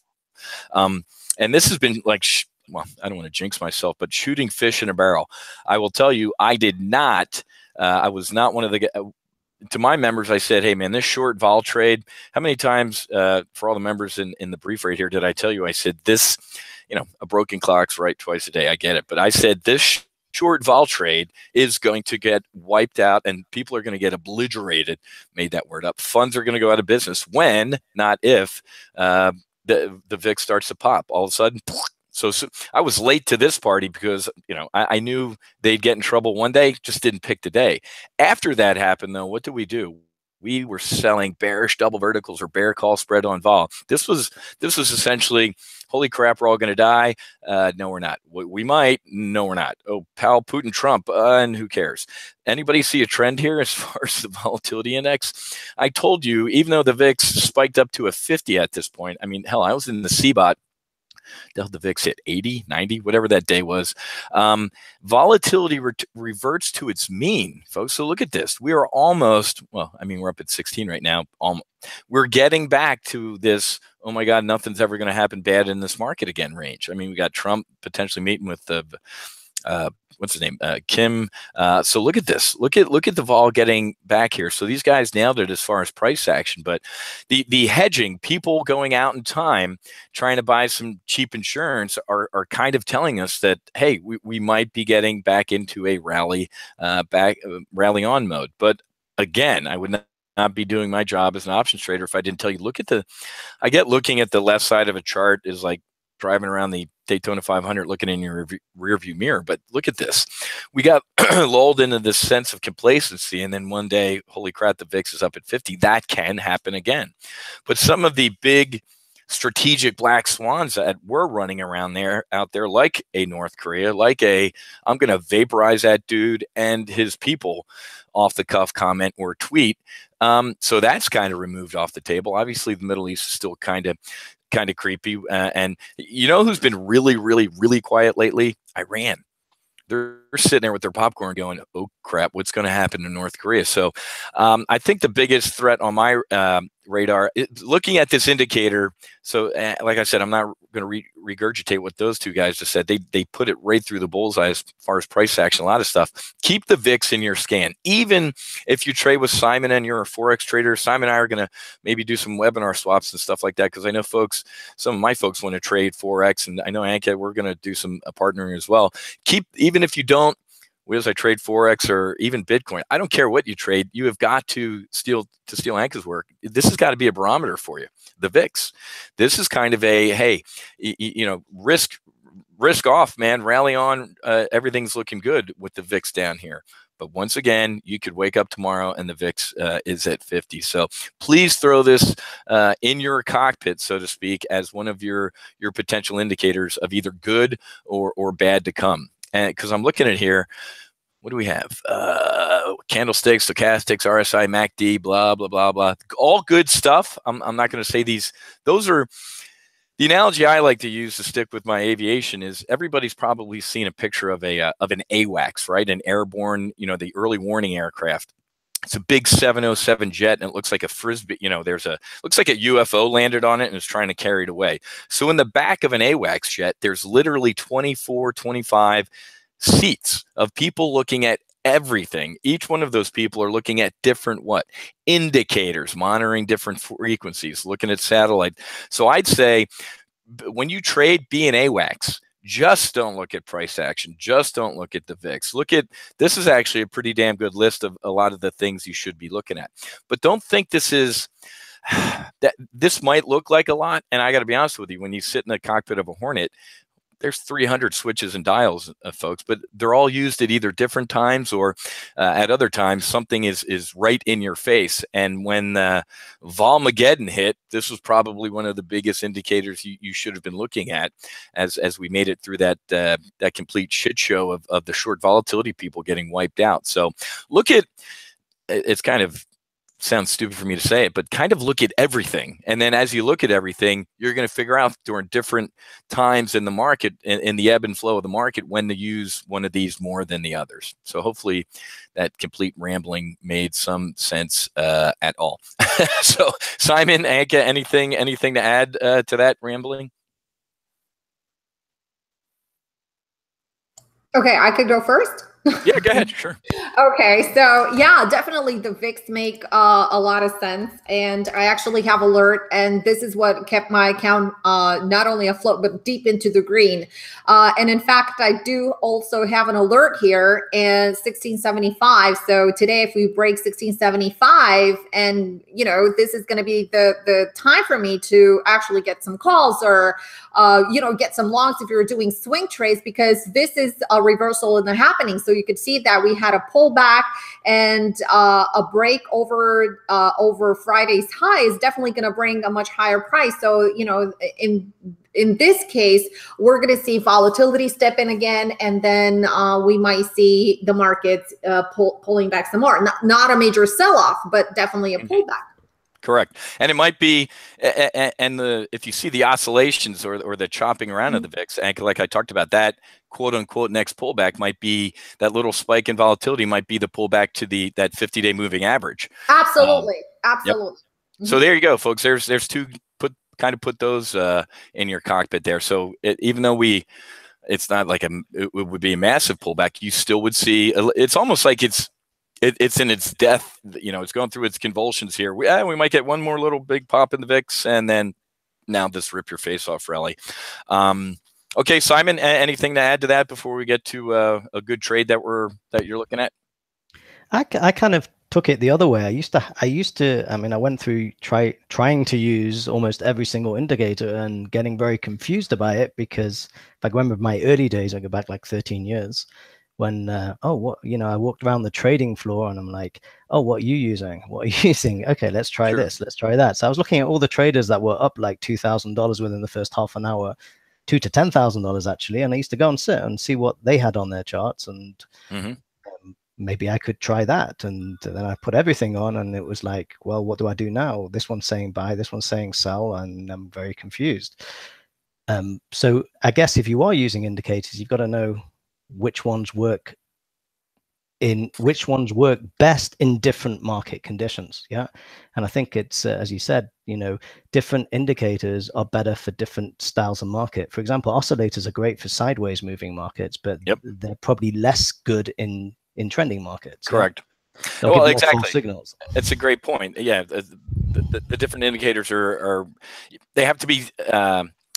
S2: And this has been like, well, I don't want to jinx myself, but shooting fish in a barrel. I will tell you, I did not, I was not one of the, to my members, I said, hey man, this short vol trade, how many times for all the members in the brief right here, did I tell you, I said this, you know, a broken clock's right twice a day. I get it. But I said this short vol trade is going to get wiped out and people are going to get obliterated. Made that word up. Funds are going to go out of business when, not if, the VIX starts to pop all of a sudden. So I was late to this party because, you know, I knew they'd get in trouble one day, just didn't pick the day. After that happened, though, what did we do? We were selling bearish double verticals or bear call spread on vol. This was essentially, holy crap, we're all going to die. No, we're not. We might. No, we're not. Oh, pal, Putin, Trump, and who cares? Anybody see a trend here as far as the volatility index? I told you, even though the VIX spiked up to a 50 at this point, I mean, hell, I was in the CBOT. The VIX hit 80, 90, whatever that day was. Volatility reverts to its mean, folks. So look at this. We are almost, well, I mean, we're up at 16 right now. We're getting back to this, oh my God, nothing's ever going to happen bad in this market again range. I mean, we got Trump potentially meeting with the, what's his name? Kim. So look at this. Look at the vol getting back here. So these guys nailed it as far as price action, but the hedging, people going out in time trying to buy some cheap insurance are kind of telling us that, hey, we might be getting back into a rally on mode. But again, I would not be doing my job as an options trader if I didn't tell you, I get looking at the left side of a chart is like driving around the Daytona 500 looking in your rear view mirror. But look at this. We got lulled into this sense of complacency, and then one day, holy crap, the VIX is up at 50. That can happen again. But some of the big strategic black swans that were running around out there, like a North Korea, like I'm going to vaporize that dude and his people off the cuff comment or tweet. So that's kind of removed off the table. Obviously, the Middle East is still kind of creepy. And you know who's been really, really, really quiet lately? Iran. They're sitting there with their popcorn going, oh, crap, what's going to happen in North Korea? So I think the biggest threat on my radar, looking at this indicator, so like I said, I'm not going to regurgitate what those two guys just said. They put it right through the bullseye as far as price action, a lot of stuff. Keep the VIX in your scan. Even if you trade with Simon and you're a Forex trader, Simon and I are going to maybe do some webinar swaps and stuff like that, because I know some of my folks want to trade Forex, and I know Anka, we're going to do some partnering as well. Even if you don't, Whiz, I trade Forex or even Bitcoin, I don't care what you trade. You have got to steal Anka's work. This has got to be a barometer for you. The VIX. This is kind of a, hey, you know, risk risk off, man. Rally on. Everything's looking good with the VIX down here. But once again, you could wake up tomorrow and the VIX is at 50. So please throw this in your cockpit, so to speak, as one of your potential indicators of either good or bad to come. And because I'm looking at here, what do we have? Candlesticks, stochastics, RSI, MACD, blah, blah, blah, blah. All good stuff. I'm not going to say these. Those are the analogy I like to use to stick with my aviation is everybody's probably seen a picture of an AWACS, right? An airborne, the early warning aircraft. It's a big 707 jet, and it looks like a Frisbee. Looks like a UFO landed on it and is trying to carry it away. So in the back of an AWACS jet, there's literally 24, 25 seats of people looking at everything. Each one of those people are looking at different indicators, monitoring different frequencies, looking at satellite. So I'd say when you trade, be an AWACS. Just don't look at price action. Just don't look at the VIX. This is actually a pretty damn good list of a lot of the things you should be looking at. But don't think this is that this might look like a lot. And I got to be honest with you, when you sit in the cockpit of a Hornet, there's 300 switches and dials, folks, but they're all used at either different times or at other times, something is right in your face. And when Volmageddon hit, this was probably one of the biggest indicators you should have been looking at as we made it through that complete shit show of the short volatility people getting wiped out. So look at, it's kind of, sounds stupid for me to say it, but kind of look at everything. And then as you look at everything, you're going to figure out during different times in the market, in the ebb and flow of the market, when to use one of these more than the others. So hopefully that complete rambling made some sense at all. So Simon, Anka, anything to add to that rambling?
S4: Okay, I could go first.
S2: Yeah, go ahead. Sure.
S4: Okay, so yeah, definitely the VIX make a lot of sense, and I actually have alert, and this is what kept my account not only afloat but deep into the green. And in fact, I do also have an alert here in 1675. So today, if we break 1675, and this is going to be the time for me to actually get some calls or get some longs if you're doing swing trades, because this is a reversal in the happening. So you could see that we had a pullback and a break over Friday's high is definitely going to bring a much higher price. So, in this case, we're going to see volatility step in again, and then we might see the markets pulling back some more. Not a major sell-off, but definitely a pullback.
S2: Correct. And it might be, if you see the oscillations or the chopping around of the VIX, like I talked about, that quote unquote next pullback might be that little spike in volatility might be the pullback to that 50-day moving average. Absolutely.
S4: Absolutely.
S2: Yep. So there you go, folks. There's two, put those in your cockpit there. So even though it's not like it would be a massive pullback, you still would see, it's almost like it's in its death, it's going through its convulsions here. We might get one more little big pop in the VIX, and then now this rip your face off rally. Okay, Simon, anything to add to that before we get to a good trade that you're looking at?
S3: I kind of took it the other way. I went through trying to use almost every single indicator and getting very confused about it, because if I remember my early days, I go back like 13 years. When I walked around the trading floor and I'm like, oh, what are you using? What are you using? Okay, let's try this. Let's try that. So I was looking at all the traders that were up like $2,000 within the first half an hour, $2,000 to $10,000 actually. And I used to go and sit and see what they had on their charts, and maybe I could try that. And then I put everything on, and it was like, well, what do I do now? This one's saying buy, this one's saying sell, and I'm very confused. So I guess if you are using indicators, you've got to know which ones work best in different market conditions. Yeah. And I think it's as you said, different indicators are better for different styles of market. For example, oscillators are great for sideways moving markets, but they're probably less good in trending markets.
S2: Correct.
S3: Yeah? Well, exactly. Signals.
S2: It's a great point. Yeah. The different indicators are they have to be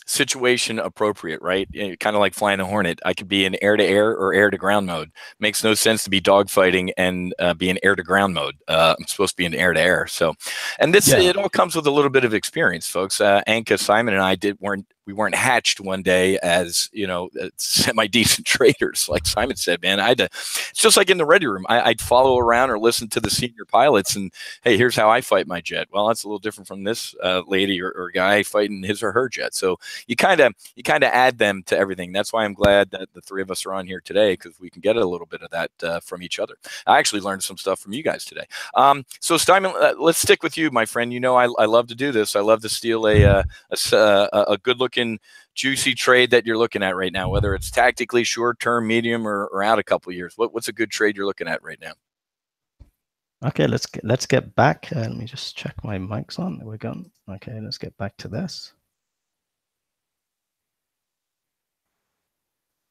S2: situation appropriate, right? Kind of like flying a Hornet. I could be in air-to-air or air-to-ground mode. Makes no sense to be dogfighting and be in air-to-ground mode. I'm supposed to be in air-to-air. So, and it all comes with a little bit of experience, folks. Anka, Simon, and I weren't we weren't hatched one day as, you know, semi-decent traders. Like Simon said, man, it's just like in the ready room. I'd follow around or listen to the senior pilots and, hey, here's how I fight my jet. Well, that's a little different from this lady or guy fighting his or her jet. So you kind of add them to everything. That's why I'm glad that the three of us are on here today, because we can get a little bit of that from each other. I actually learned some stuff from you guys today. So Simon, let's stick with you, my friend. You know, I love to do this. I love to steal a good-looking, juicy trade that you're looking at right now, whether it's tactically short-term, medium, or out a couple of years. What's a good trade you're looking at right now?
S3: Okay, let's get back. Let me just check my mic's on. There we go. Okay, let's get back to this.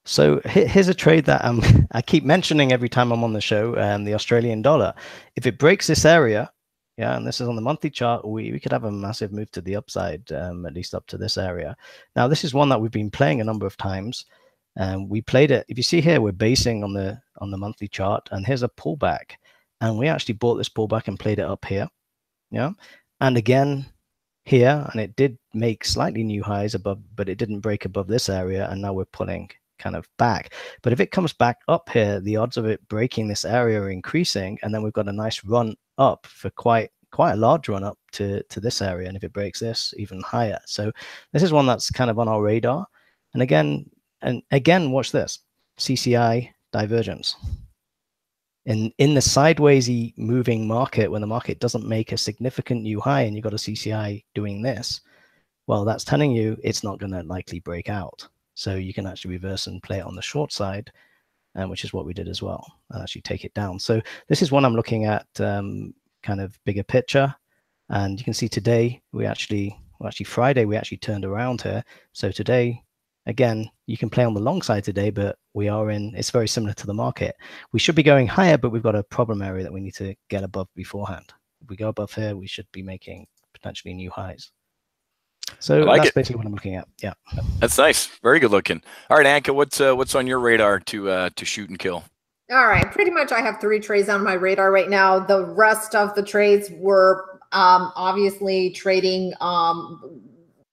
S3: So here's a trade that I keep mentioning every time I'm on the show, the Australian dollar. If it breaks this area, yeah, and this is on the monthly chart, we could have a massive move to the upside, at least up to this area. Now, this is one that we've been playing a number of times. We played it. If you see here, we're basing on the monthly chart, and here's a pullback. And we actually bought this pullback and played it up here. Yeah, and again here, and it did make slightly new highs above, but it didn't break above this area, and now we're pulling kind of back. But if it comes back up here, the odds of it breaking this area are increasing, and then we've got a nice run up for quite a large run up to this area, and if it breaks this, even higher. So this is one that's kind of on our radar. And again, watch this CCI divergence in the sidewaysy moving market. When the market doesn't make a significant new high and you've got a CCI doing this, well, that's telling you it's not going to likely break out. So you can actually reverse and play it on the short side, which is what we did as well, and actually take it down. So this is one I'm looking at, kind of bigger picture. And you can see today, Friday, we actually turned around here. So today, again, you can play on the long side today, but it's very similar to the market. We should be going higher, but we've got a problem area that we need to get above beforehand. If we go above here, we should be making potentially new highs. So that's basically what I'm looking at. Yeah,
S2: that's nice. Very good looking. All right, Anka, what's on your radar to shoot and kill?
S4: All right, pretty much I have 3 trades on my radar right now. The rest of the trades were obviously trading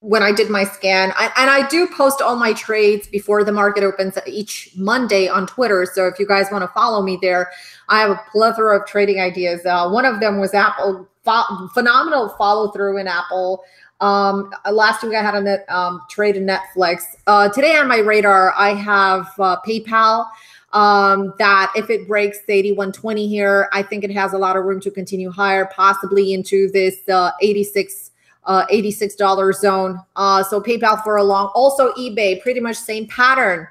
S4: when I did my scan. And I do post all my trades before the market opens each Monday on Twitter. So if you guys want to follow me there, I have a plethora of trading ideas. One of them was Apple, phenomenal follow through in Apple. Last week I had a trade in Netflix. Today on my radar, I have PayPal. That if it breaks the 8120 here, I think it has a lot of room to continue higher, possibly into this $86 zone. So PayPal for a long. Also eBay, pretty much same pattern.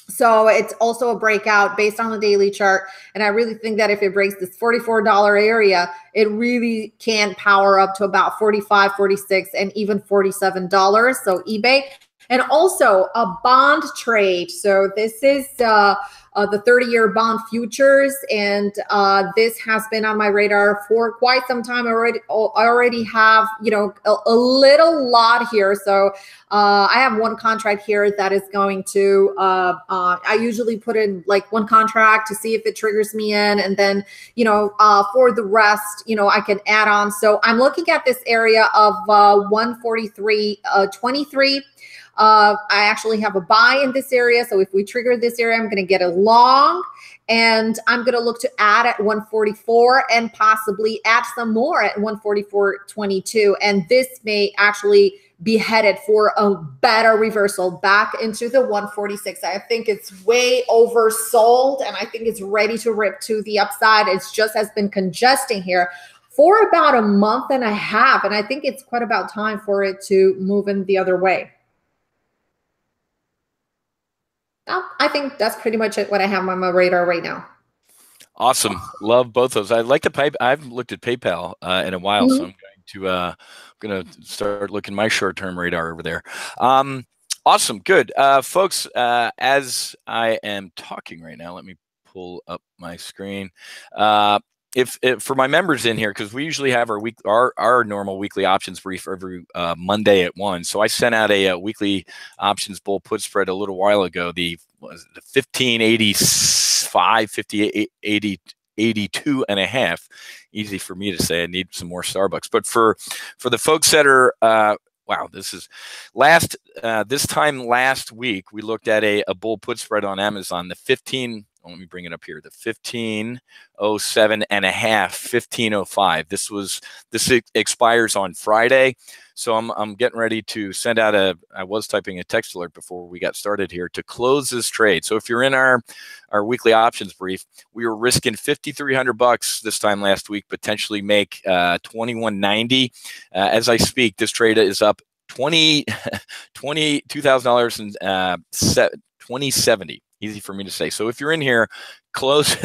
S4: So it's also a breakout based on the daily chart. And I really think that if it breaks this $44 area, it really can power up to about $45, $46, and even $47. So eBay. And also a bond trade. So this is the 30-year bond futures, and this has been on my radar for quite some time. I already have, a little lot here. So I have one contract here that is going to, I usually put in like one contract to see if it triggers me in, and then, for the rest, I can add on. So I'm looking at this area of 143.23. I actually have a buy in this area. So if we trigger this area, I'm going to get a long, and I'm going to look to add at 144 and possibly add some more at 144.22. And this may actually be headed for a better reversal back into the 146. I think it's way oversold, and I think it's ready to rip to the upside. It's just has been congesting here for about a month and a half. And I think it's quite about time for it to move in the other way. I think that's pretty much what I have on my radar right now.
S2: Awesome. Love both those. I like the I haven't looked at PayPal in a while, so I'm going to start looking my short-term radar over there. Awesome. Good. Folks, as I am talking right now, let me pull up my screen. If for my members in here, because we usually have our normal weekly options brief every Monday at 1. So I sent out a weekly options bull put spread a little while ago. The 1585, 82 and a half. Easy for me to say. I need some more Starbucks. But for the folks that are wow, this is this time last week, we looked at a bull put spread on Amazon, the 15, let me bring it up here, the 1507 and a half, 1505. This expires on Friday. So I'm getting ready to send out I was typing a text alert before we got started here to close this trade. So if you're in our weekly options brief, we were risking $5,300 this time last week, potentially make $21.90. As I speak, this trade is up $2,000 and 2070. Easy for me to say. So if you're in here, close.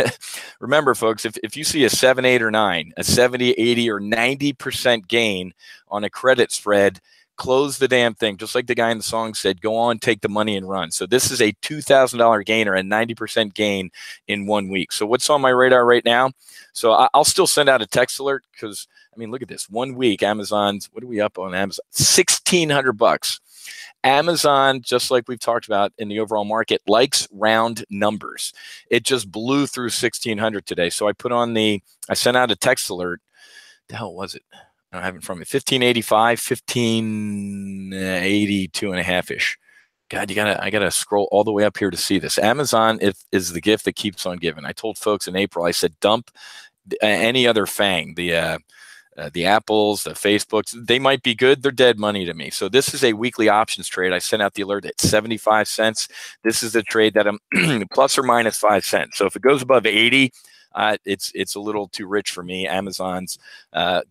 S2: Remember, folks, if you see a 7, 8, or 9, a 70, 80, or 90% gain on a credit spread, close the damn thing. Just like the guy in the song said, go on, take the money and run. So this is a $2,000 gain or a 90% gain in 1 week. So what's on my radar right now? So I'll still send out a text alert because, I mean, look at this. 1 week, Amazon's, what are we up on Amazon? $1,600. Amazon, just like we've talked about in the overall market, likes round numbers. It just blew through 1,600 today. So I sent out a text alert. The hell was it? I don't have it in front of me. 1585, 1582 and a half-ish. God, I gotta scroll all the way up here to see this. Amazon is the gift that keeps on giving. I told folks in April, I said, dump any other FANG, the Apples, the Facebooks, they might be good. They're dead money to me. So this is a weekly options trade. I sent out the alert at 75 cents. This is the trade that I'm plus or minus 5 cents. So if it goes above 80, it's a little too rich for me. Amazon's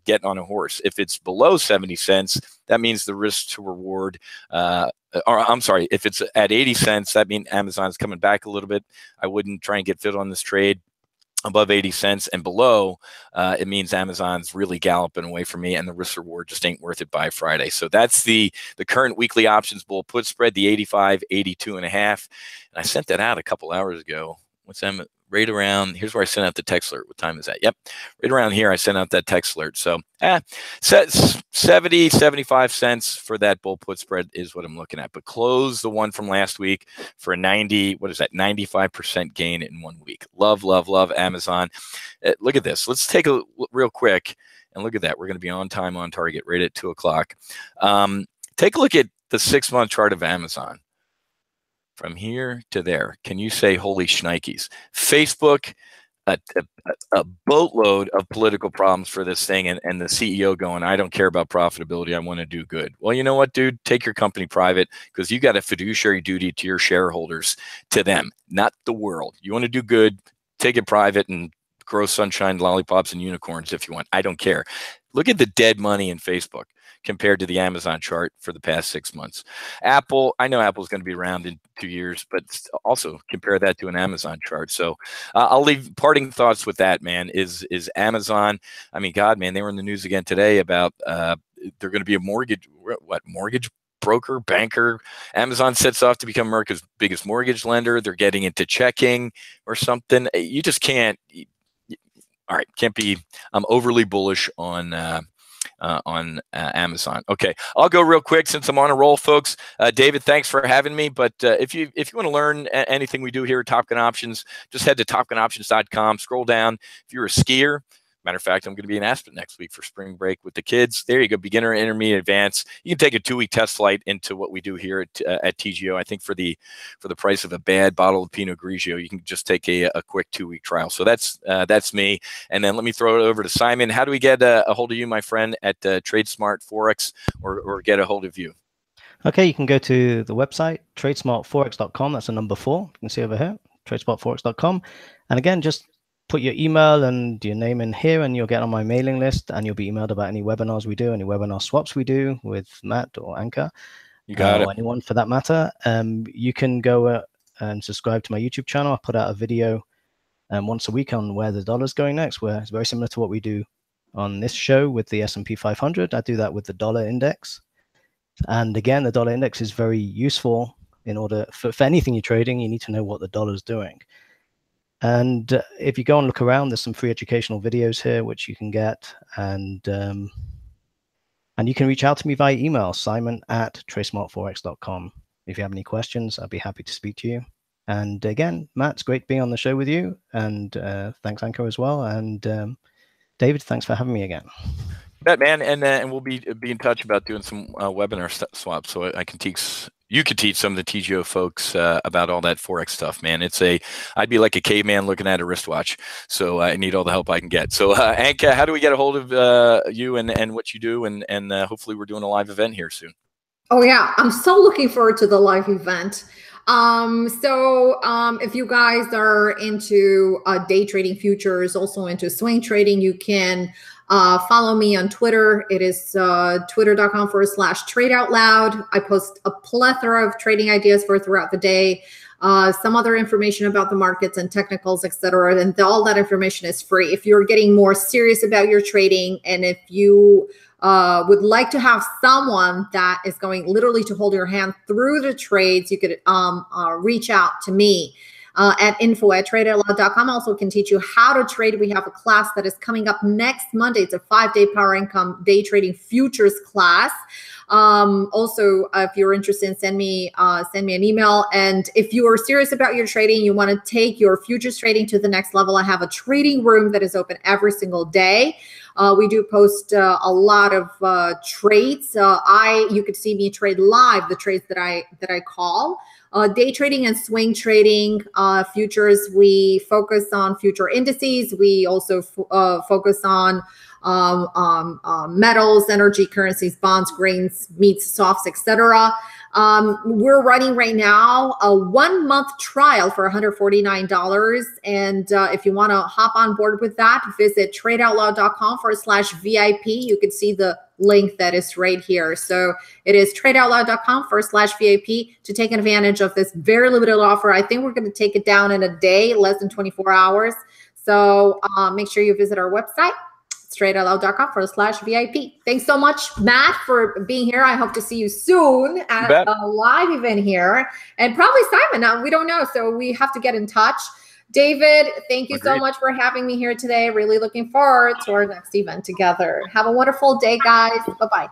S2: getting on a horse. If it's below 70 cents, that means the risk to reward, or I'm sorry, if it's at 80 cents, that means Amazon's coming back a little bit. I wouldn't try and get fit on this trade. Above 80 cents and below, it means Amazon's really galloping away from me, and the risk reward just ain't worth it by Friday. So that's the current weekly options bull put spread, the 85, 82 and a half. And I sent that out a couple hours ago. What's that? Right around, here's where I sent out the text alert. What time is that? Yep. Right around here, I sent out that text alert. So 70, 75 cents for that bull put spread is what I'm looking at. But close the one from last week for a 95% gain in 1 week. Love, love, love Amazon. Look at this. Let's take a real quick and look at that. We're going to be on time, on target, right at 2 o'clock. Take a look at the 6-month chart of Amazon. From here to there, can you say holy shnikes? Facebook, a boatload of political problems for this thing, and the CEO going, I don't care about profitability, I want to do good. Well, you know what, dude? Take your company private, because you got a fiduciary duty to your shareholders, to them, not the world. You want to do good, take it private and grow sunshine, lollipops, and unicorns if you want. I don't care. Look at the dead money in Facebook compared to the Amazon chart for the past 6 months. Apple, I know Apple's going to be around in 2 years, but also compare that to an Amazon chart. So I'll leave parting thoughts with that, man, is Amazon. I mean, God, man, they were in the news again today about they're going to be a mortgage broker, banker. Amazon sets off to become America's biggest mortgage lender. They're getting into checking or something. You just can't. All right, can't be. I'm overly bullish on Amazon. Okay, I'll go real quick since I'm on a roll, folks. David, thanks for having me. But if you want to learn anything we do here at Top Gun Options, just head to topgunoptions.com. Scroll down. If you're a skier, matter of fact, I'm going to be in Aspen next week for spring break with the kids. There you go, beginner, intermediate, advanced. You can take a 2-week test flight into what we do here at TGO. I think for the price of a bad bottle of Pinot Grigio, you can just take a quick 2-week trial. So that's me. And then let me throw it over to Simon. How do we get a hold of you, my friend, at TradeSmart Forex, or get a hold of you?
S3: Okay, you can go to the website, tradesmartforex.com. That's a number 4. You can see over here, tradesmartforex.com. And again, just put your email and your name in here, and you'll get on my mailing list, and you'll be emailed about any webinars we do, any webinar swaps we do with Matt or Anka.
S2: You got it.
S3: Or anyone for that matter. You can go and subscribe to my YouTube channel. I put out a video once a week on where the dollar's going next, where it's very similar to what we do on this show with the S&P 500. I do that with the dollar index. And again, the dollar index is very useful in order for anything you're trading. You need to know what the dollar's doing. And if you go and look around, there's some free educational videos here which you can get, and you can reach out to me via email, simon@tradesmartforex.com. If you have any questions, I'd be happy to speak to you. And again, Matt, it's great being on the show with you, and thanks, Anka, as well. And David, thanks for having me again.
S2: Bet, man, and we'll be in touch about doing some webinar swaps, so I can teach. You could teach some of the TGO folks about all that Forex stuff, man. I'd be like a caveman looking at a wristwatch, so I need all the help I can get. So, Anka, how do we get a hold of you and what you do, and hopefully we're doing a live event here soon.
S4: Oh yeah, I'm so looking forward to the live event. If you guys are into day trading futures, also into swing trading, you can follow me on Twitter. It is twitter.com/tradeoutloud. I post a plethora of trading ideas for throughout the day, some other information about the markets and technicals, etc. And all that information is free. If you're getting more serious about your trading, and if you would like to have someone that is going literally to hold your hand through the trades, you could reach out to me at info@tradeoutloud.com. Also can teach you how to trade. We have a class that is coming up next Monday. It's a 5-day power income day trading futures class. If you're interested, send me an email. And if you are serious about your trading, you want to take your futures trading to the next level, I have a trading room that is open every single day. We do post a lot of trades. You could see me trade live the trades that I call. Day trading and swing trading, futures, we focus on future indices. We also focus on metals, energy, currencies, bonds, grains, meats, softs, etc. We're running right now a 1-month trial for $149. And if you want to hop on board with that, visit tradeoutloud.com/VIP. You can see the link that is right here. So it is tradeoutloud.com/VIP to take advantage of this very limited offer. I think we're going to take it down in a day, less than 24 hours. So make sure you visit our website, tradeoutloud.com/VIP. Thanks so much, Matt, for being here. I hope to see you soon at a live event here. And probably Simon, we don't know, so we have to get in touch. David, thank you so much for having me here today. Really looking forward to our next event together. Have a wonderful day, guys. Bye-bye.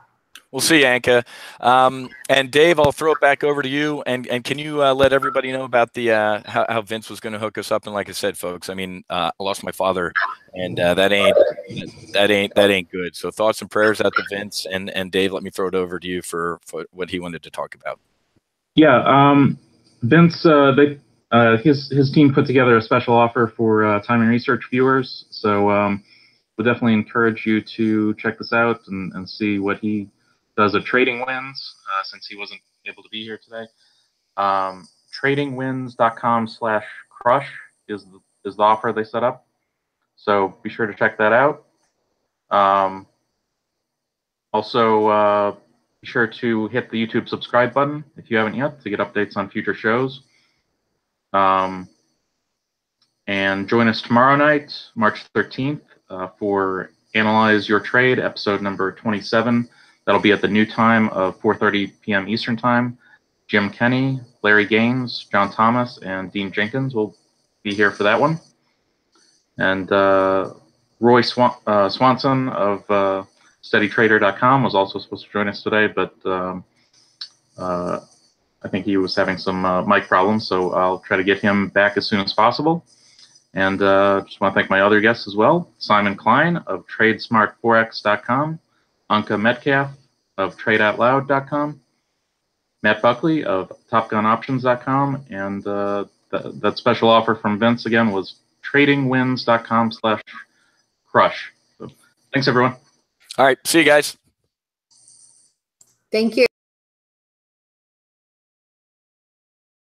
S2: We'll see you, Anka. And Dave, I'll throw it back over to you. And can you let everybody know about the how Vince was going to hook us up? And like I said, folks, I mean, I lost my father, and that ain't good. So thoughts and prayers out to Vince. And Dave, let me throw it over to you for what he wanted to talk about.
S1: Yeah, Vince, his team put together a special offer for Timing Research viewers. So we'll definitely encourage you to check this out and see what he does at Trading Wins, since he wasn't able to be here today. TradingWins.com/crush is the offer they set up. So be sure to check that out. Also, be sure to hit the YouTube subscribe button if you haven't yet to get updates on future shows. And join us tomorrow night, March 13th, for Analyze Your Trade, episode number 27. That'll be at the new time of 4:30 p.m. Eastern Time. Jim Kenny, Larry Gaines, John Thomas, and Dean Jenkins will be here for that one. And Roy Swanson of SteadyTrader.com was also supposed to join us today, but I think he was having some mic problems, so I'll try to get him back as soon as possible. And just want to thank my other guests as well, Simon Klein of TradeSmartForex.com, Anka Metcalf of TradeOutloud.com, Matt Buckley of TopGunOptions.com, and that special offer from Vince again was TradingWins.com/crush. So, thanks, everyone.
S2: All right, see you guys.
S4: Thank you.